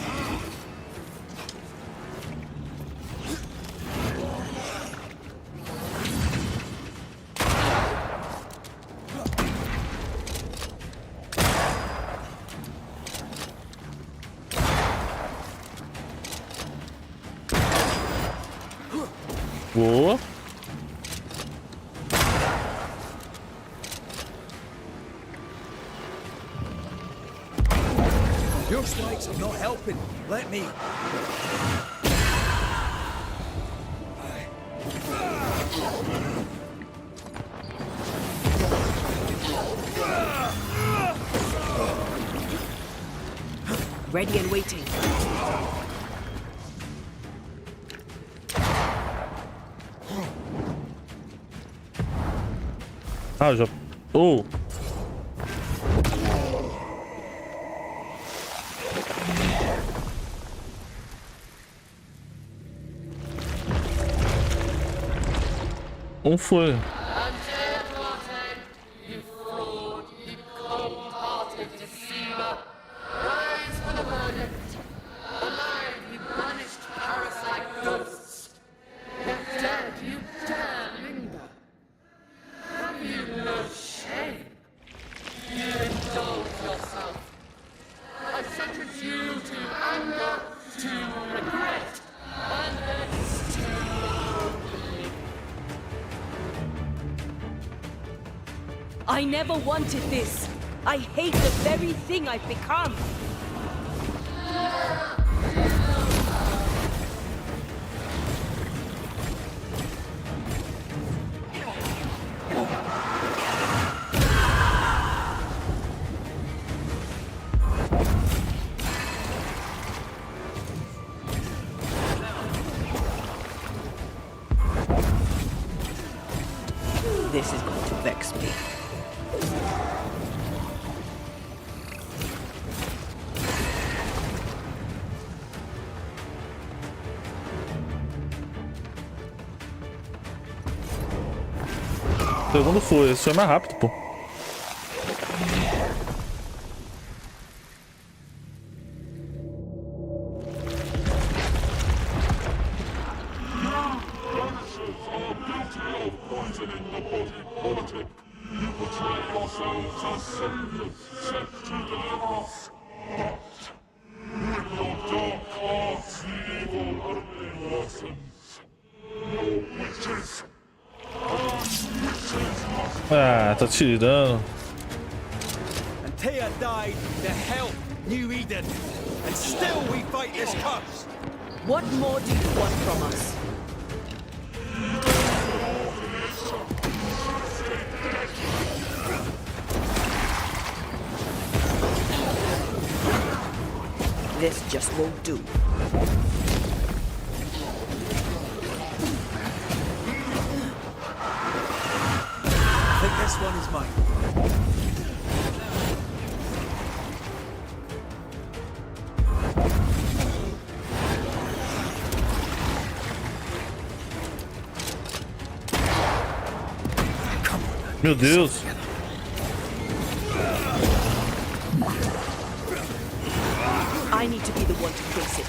Boa. Your spikes are not helping. Let me. Ready and waiting. Ah, já... Oh! Como foi? You fraud, you cold-hearted deceiver. Rise for the verdict. Alive, you banished parasite ghosts. Yet dead, you dare linger. Have you no shame? You indulge yourself. I sentence you to anger, to regret, and it's too late. I never wanted this. I hate the very thing I've become. This is going to vex me. O segundo foi, esse foi mais rápido, pô. Banishers are guilty of poisoning the body politic. You betray yourselves as saviors sent to deliver us. But with your dark hearts, the evil only worsens. Ah, tá tirando. And Tia died to help New Eden. And still we fight this curse. What more do you want from us? This just won't do. I think this one is mine. Meu Deus. I need to be the one to face it.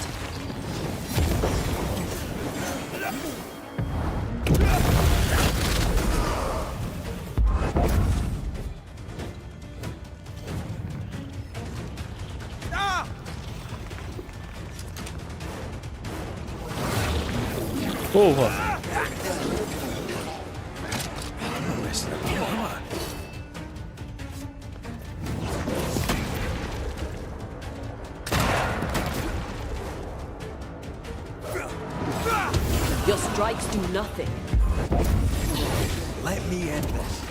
Porra. Your strikes do nothing. Let me end this.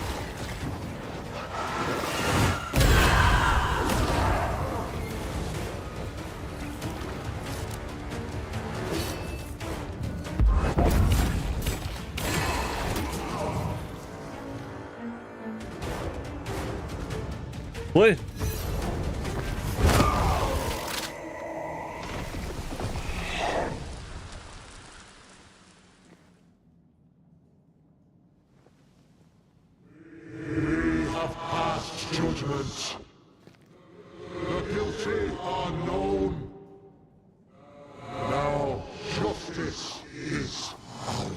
Oi. Judgment. The guilty are known. Now justice is ours.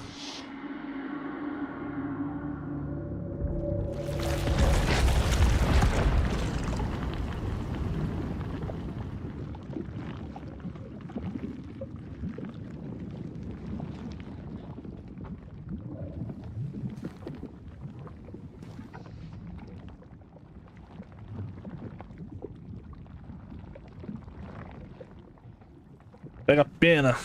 Pega a pena.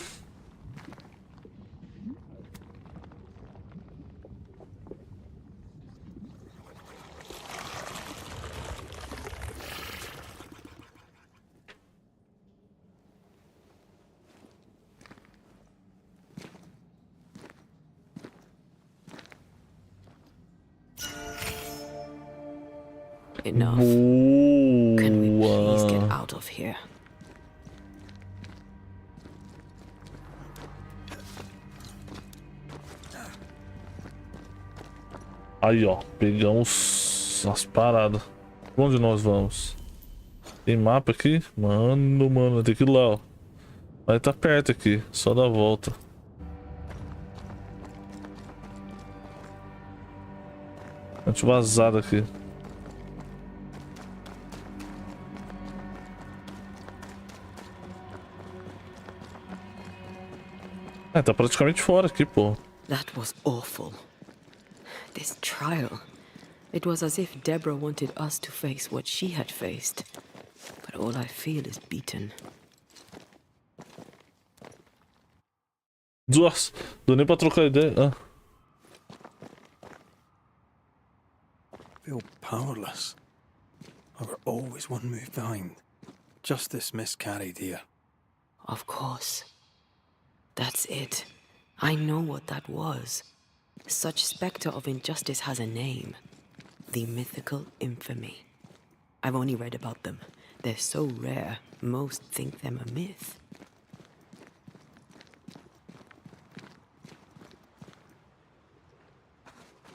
Enough. Can we please get Boa. out of here? Aí, ó. Pegamos as paradas. Pra onde nós vamos? Tem mapa aqui? Mano, tem que ir lá, ó. Vai tá perto aqui. Só dá a volta. A gente vazado aqui. É, tá praticamente fora aqui, pô. That was awful. This trial. It was as if Deborah wanted us to face what she had faced. But all I feel is beaten. Nossa, deu nem pra trocar ideia. Ah. Feel powerless. I were always one move behind. Justice miscarried here. Of course. That's it. I know what that was. Such spectre of injustice has a name. The mythical infamy. I've only read about them. They're so rare, most think them a myth.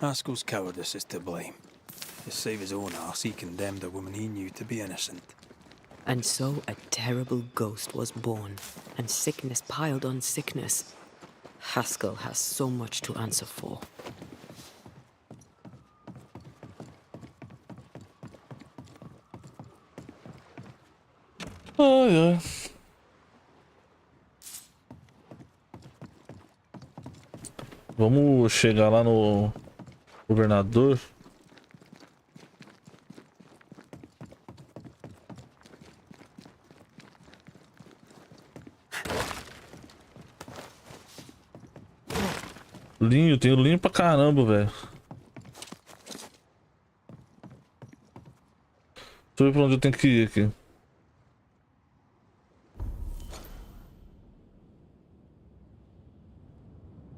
Haskell's cowardice is to blame. To save his own arse, he condemned a woman he knew to be innocent. And so a terrible ghost was born, and sickness piled on sickness. Haskell has so much to answer for. Ai, ai. Vamos chegar lá no governador. Linho, tenho linho pra caramba, velho. Deixa eu ver pra onde eu tenho que ir aqui.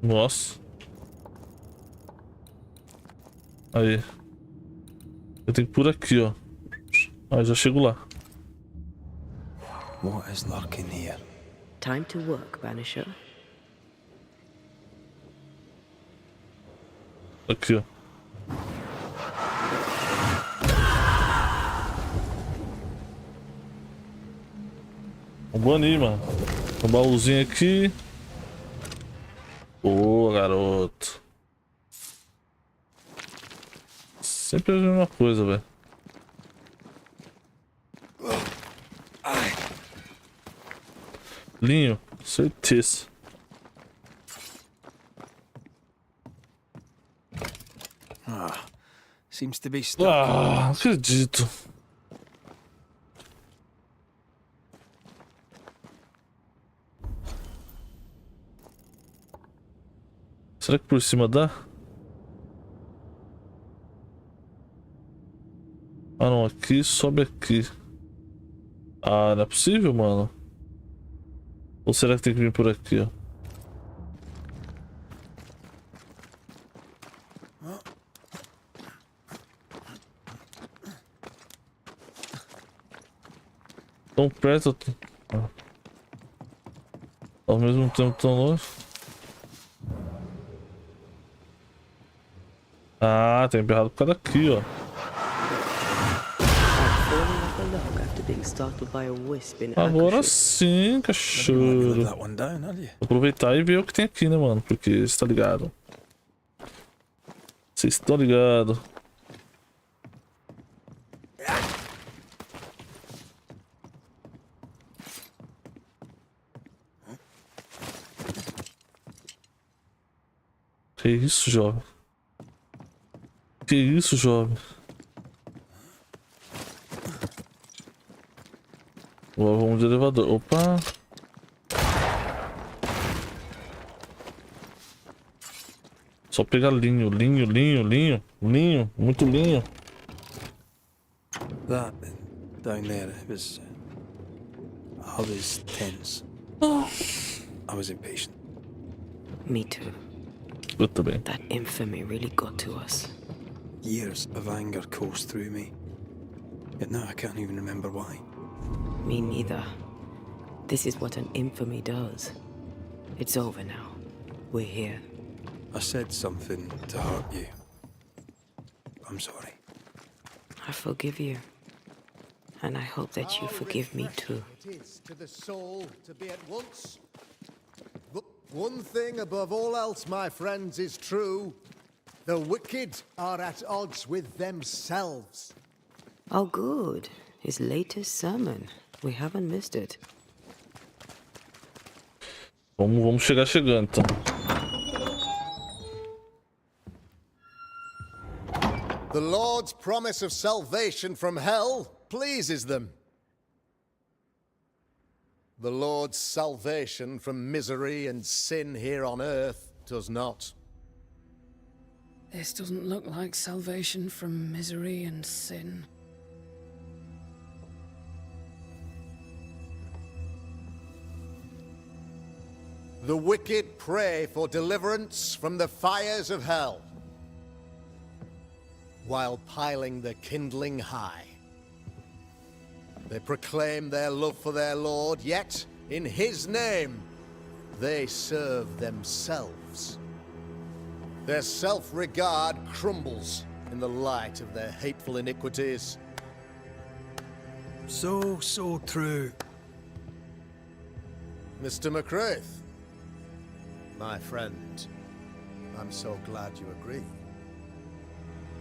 Nossa. Aí. Eu tenho que ir por aqui, ó. Aí já chego lá. What is lurking here? Time to work, Banisher. Aqui, ó. Vamos banir, mano. Um baúzinho aqui. Boa, garoto. Sempre a mesma coisa, velho. Linho, certeza. Seems to be stuck. Ah, não acredito. Será que por cima dá? Ah não, aqui sobe aqui. Ah, não é possível, mano. Ou será que tem que vir por aqui, ó? Tão perto, ao mesmo tempo tão longe. Ah, tem emperrado por causa daqui, ó. Agora sim, cachorro. Vou aproveitar e ver o que tem aqui, né, mano? Porque você tá ligado. Vocês estão ligados. Que isso, jovem? Que isso, jovem? Agora vamos de elevador. Opa! Só pegar linho, muito linho. That down there was. I was tense. I was impatient. Me too. Eu também. That infamy really got to us. Years of anger coursed through me. Yet now I can't even remember why. Me neither. This is what an infamy does. It's over now. We're here. I said something to hurt you. I'm sorry. I forgive you. And I hope that you forgive me too. It is to the soul to be at once. One thing above all else, my friends, is true. The wicked are at odds with themselves. Oh, good. His latest sermon. We haven't missed it. Vamos chegar chegando, então. The Lord's promise of salvation from hell pleases them. The Lord's salvation from misery and sin here on earth does not. This doesn't look like salvation from misery and sin. The wicked pray for deliverance from the fires of hell, while piling the kindling high. They proclaim their love for their Lord, yet, in His name, they serve themselves. Their self-regard crumbles in the light of their hateful iniquities. So true. Mr. McCraith, my friend, I'm so glad you agree.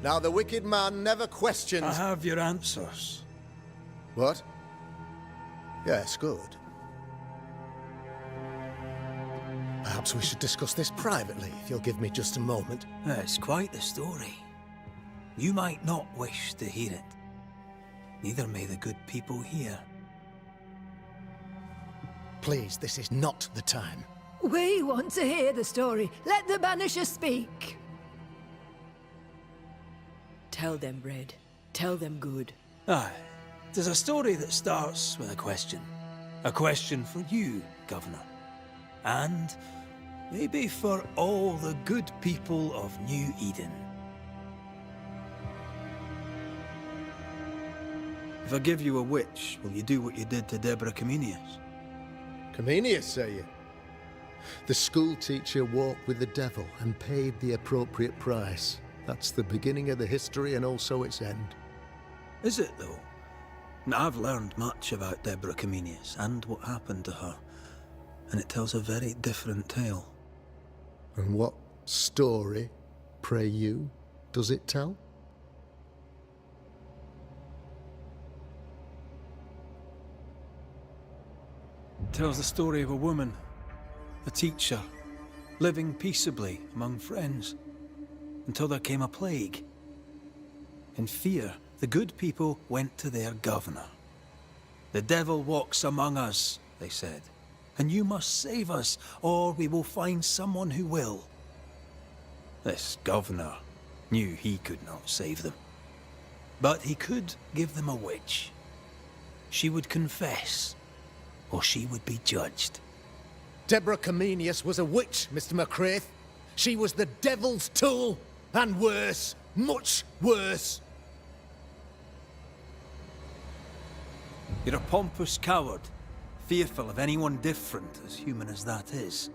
Now, the wicked man never questions... I have your answers. What? Yes, good. Perhaps we should discuss this privately, if you'll give me just a moment. It's quite the story. You might not wish to hear it. Neither may the good people here. Please, this is not the time. We want to hear the story. Let the Banisher speak. Tell them, Red. Tell them good. Aye. There's a story that starts with a question. A question for you, Governor. And maybe for all the good people of New Eden. If I give you a witch, will you do what you did to Deborah Comenius? Comenius, say you? The school teacher walked with the devil and paid the appropriate price. That's the beginning of the history and also its end. Is it, though? Now, I've learned much about Deborah Comenius and what happened to her, and it tells a very different tale. And what story, pray you, does it tell? It tells the story of a woman, a teacher, living peaceably among friends, until there came a plague. In fear, the good people went to their governor. "The devil walks among us," they said, "and you must save us, or we will find someone who will." This governor knew he could not save them. But he could give them a witch. She would confess, or she would be judged. Deborah Comenius was a witch, Mr. McCraith. She was the devil's tool, and worse, much worse. You're a pompous coward, fearful of anyone different, as human as that is.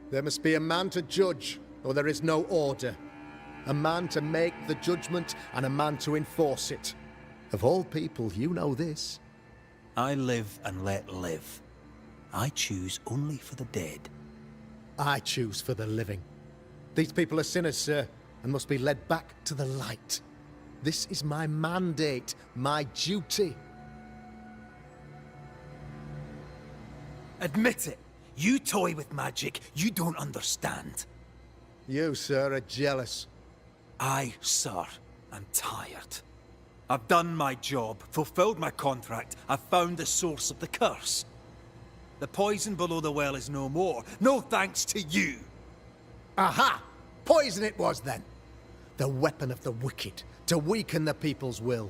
There must be a man to judge, or there is no order. A man to make the judgment, and a man to enforce it. Of all people, you know this. I live and let live. I choose only for the dead. I choose for the living. These people are sinners, sir, and must be led back to the light. This is my mandate, my duty. Admit it. You toy with magic you don't understand. You, sir, are jealous. I, sir, am tired. I've done my job, fulfilled my contract, I've found the source of the curse. The poison below the well is no more, no thanks to you. Aha! Poison it was, then. The weapon of the wicked, to weaken the people's will.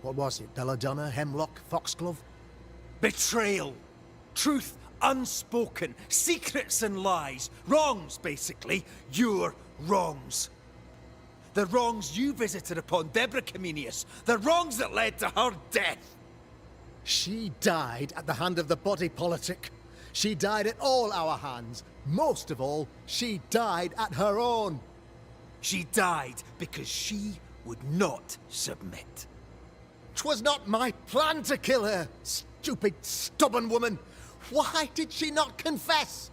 What was it, belladonna, hemlock, foxglove? Betrayal. Truth unspoken, secrets and lies. Wrongs, basically. Your wrongs. The wrongs you visited upon Deborah Comenius. The wrongs that led to her death. She died at the hand of the body politic. She died at all our hands. Most of all, she died at her own. She died because she would not submit. 'Twas not my plan to kill her, stupid, stubborn woman. Why did she not confess?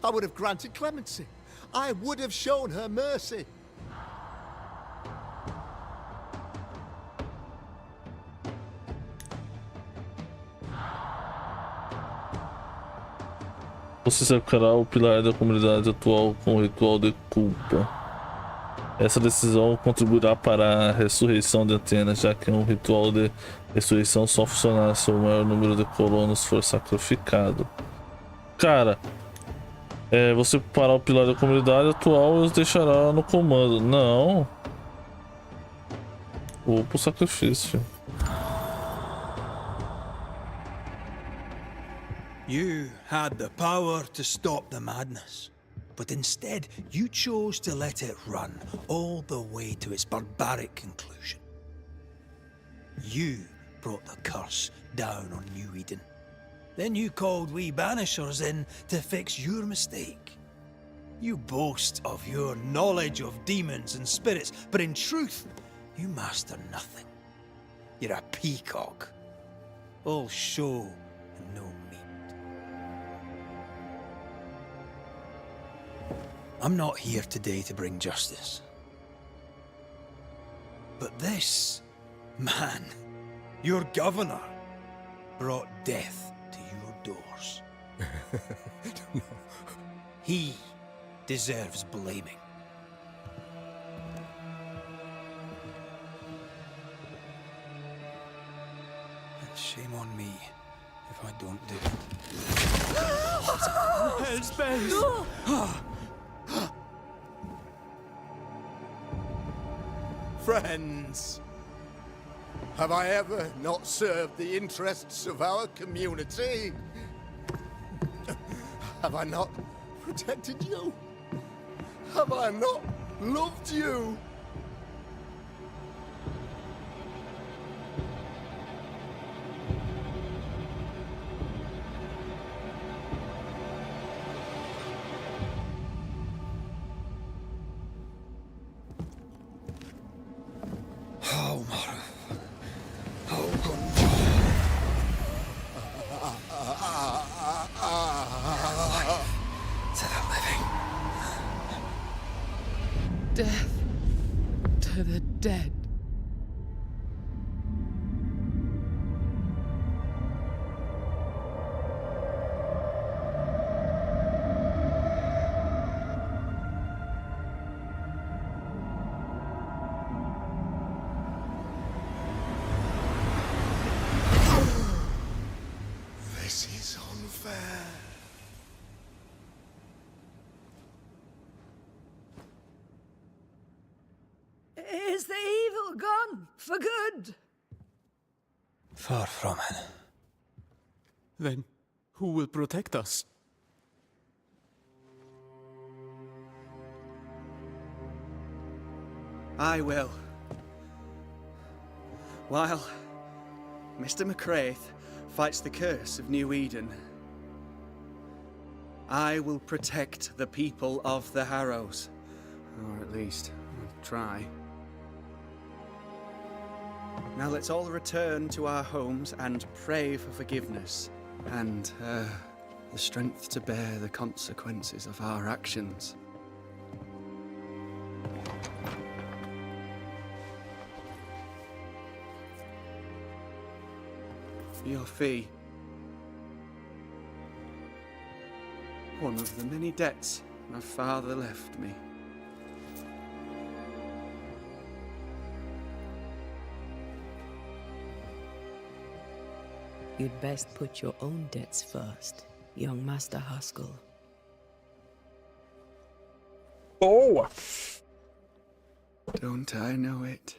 I would have granted clemency. I would have shown her mercy. Você sacará o pilar da comunidade atual com o ritual de culpa. Essa decisão contribuirá para a ressurreição de Atenas, já que um ritual de ressurreição só funcionará se o maior número de colonos for sacrificado. Cara, você parar o pilar da comunidade atual e os deixará no comando. Não. Vou pro sacrifício. You had the power to stop the madness, but instead you chose to let it run all the way to its barbaric conclusion. You brought the curse down on New Eden. Then you called we Banishers in to fix your mistake. You boast of your knowledge of demons and spirits, but in truth, you master nothing. You're a peacock. All show and no meat. I'm not here today to bring justice. But this man, your governor, brought death to your doors. He deserves blaming. And shame on me if I don't do it. What hell's bells? Friends, have I ever not served the interests of our community? Have I not protected you? Have I not loved you? Oh, Mara. Oh, to the living. Death to the dead. This is unfair. Is the evil gone for good? Far from it. Then who will protect us? I will. While Mr. McCraith fights the curse of New Eden, I will protect the people of the Harrows. Or at least, I'll try. Now let's all return to our homes and pray for forgiveness and the strength to bear the consequences of our actions. Your fee. One of the many debts my father left me. You'd best put your own debts first, young Master Haskell. Boa! Don't I know it?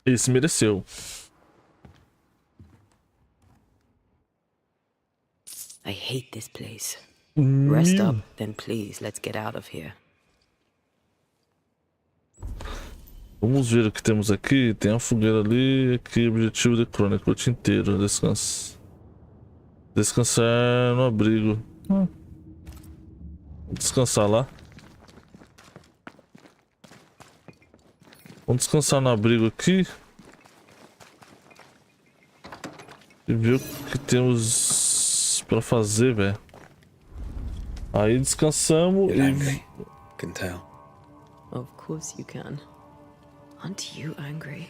Esse mereceu. I hate this place. Rest up, then please, let's get out of here. Vamos ver o que temos aqui. Tem a fogueira ali. Aqui, objetivo de crônica. O dia inteiro. Descansa. Descansar no abrigo. Descansar lá. Vamos descansar no abrigo aqui. E ver o que temos pra fazer, velho. Aí descansamos You're angry. Can tell. Of course you can. Aren't you angry?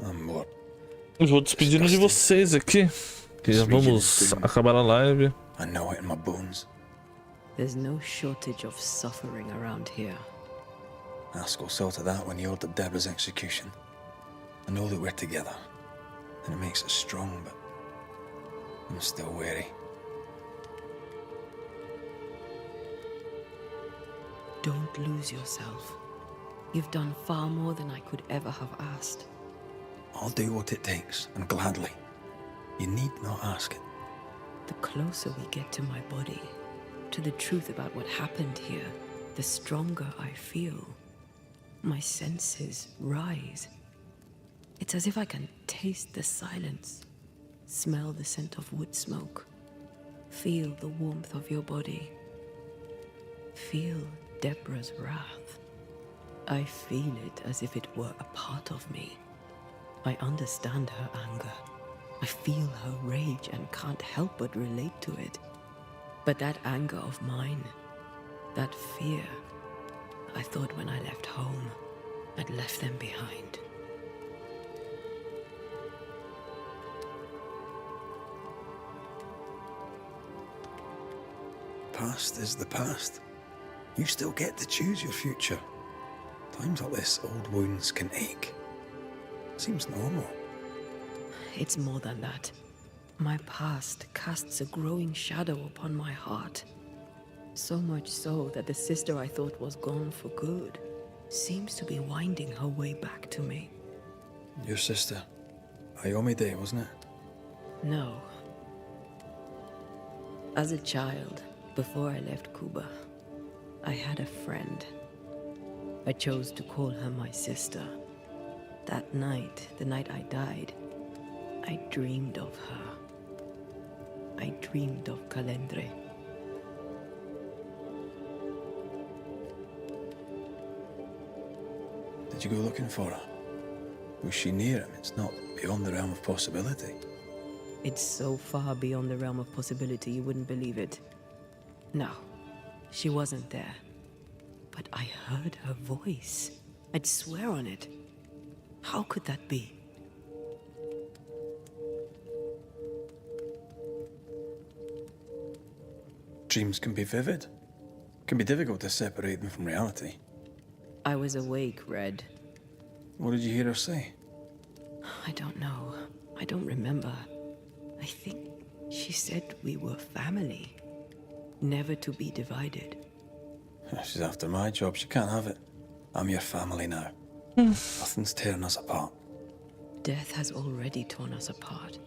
I'm what? Eu vou despedindo de vocês aqui. Que já vamos acabar a live. I know it in my bones. There's no shortage of suffering around here. Haskell saw to that when he ordered Deborah's execution. I know that we're together, and it makes us strong, but I'm still wary. Don't lose yourself. You've done far more than I could ever have asked. I'll do what it takes, and gladly. You need not ask it. The closer we get to my body, to the truth about what happened here, the stronger I feel. My senses rise. It's as if I can taste the silence, smell the scent of wood smoke, feel the warmth of your body, feel Deborah's wrath. I feel it as if it were a part of me. I understand her anger, I feel her rage and can't help but relate to it. But that anger of mine, that fear, I thought when I left home, I'd left them behind. Past is the past. You still get to choose your future. Times like this, old wounds can ache. Seems normal. It's more than that. My past casts a growing shadow upon my heart. So much so that the sister I thought was gone for good seems to be winding her way back to me. Your sister. Ayomide, wasn't it? No. As a child, before I left Cuba, I had a friend. I chose to call her my sister. That night, the night I died, I dreamed of her. I dreamed of Calendre. Did you go looking for her? Was she near him? It's not beyond the realm of possibility. It's so far beyond the realm of possibility you wouldn't believe it. No, she wasn't there. But I heard her voice. I'd swear on it. How could that be? Dreams can be vivid. It can be difficult to separate them from reality. I was awake, Red. What did you hear her say? I don't know. I don't remember. I think she said we were family. Never to be divided. She's after my job. She can't have it. I'm your family now. Nothing's tearing us apart. Death has already torn us apart.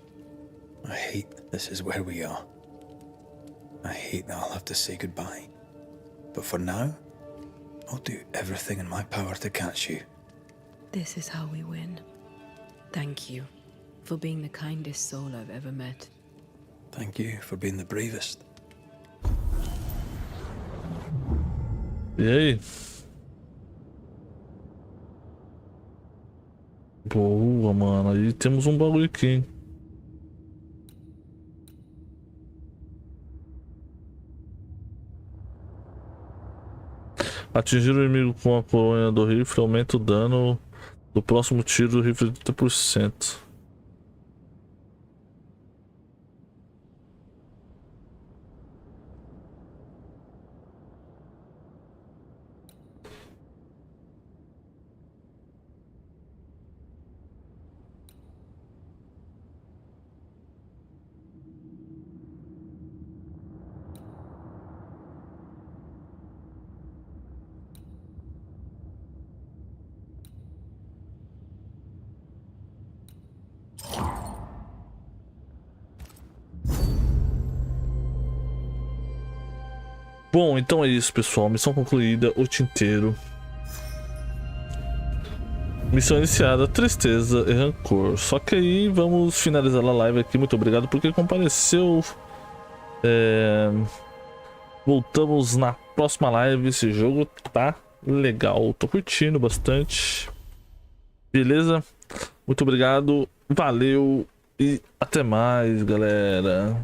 I hate this is where we are. I hate that I'll have to say goodbye. But for now, I'll do everything in my power to catch you. This is how we win. Thank you for being the kindest soul I've ever met. Thank you for being the bravest. E aí? Boa, mano. Aí temos um bagulho aqui, hein? Atingir o inimigo com a colônia do rifle aumenta o dano do próximo tiro do rifle de 30%. Bom, então é isso, pessoal. Missão concluída, o tinteiro. Missão iniciada, tristeza e rancor. Só que aí vamos finalizar a live aqui. Muito obrigado por quem compareceu. Voltamos na próxima live. Esse jogo tá legal. Tô curtindo bastante. Beleza? Muito obrigado. Valeu. E até mais, galera.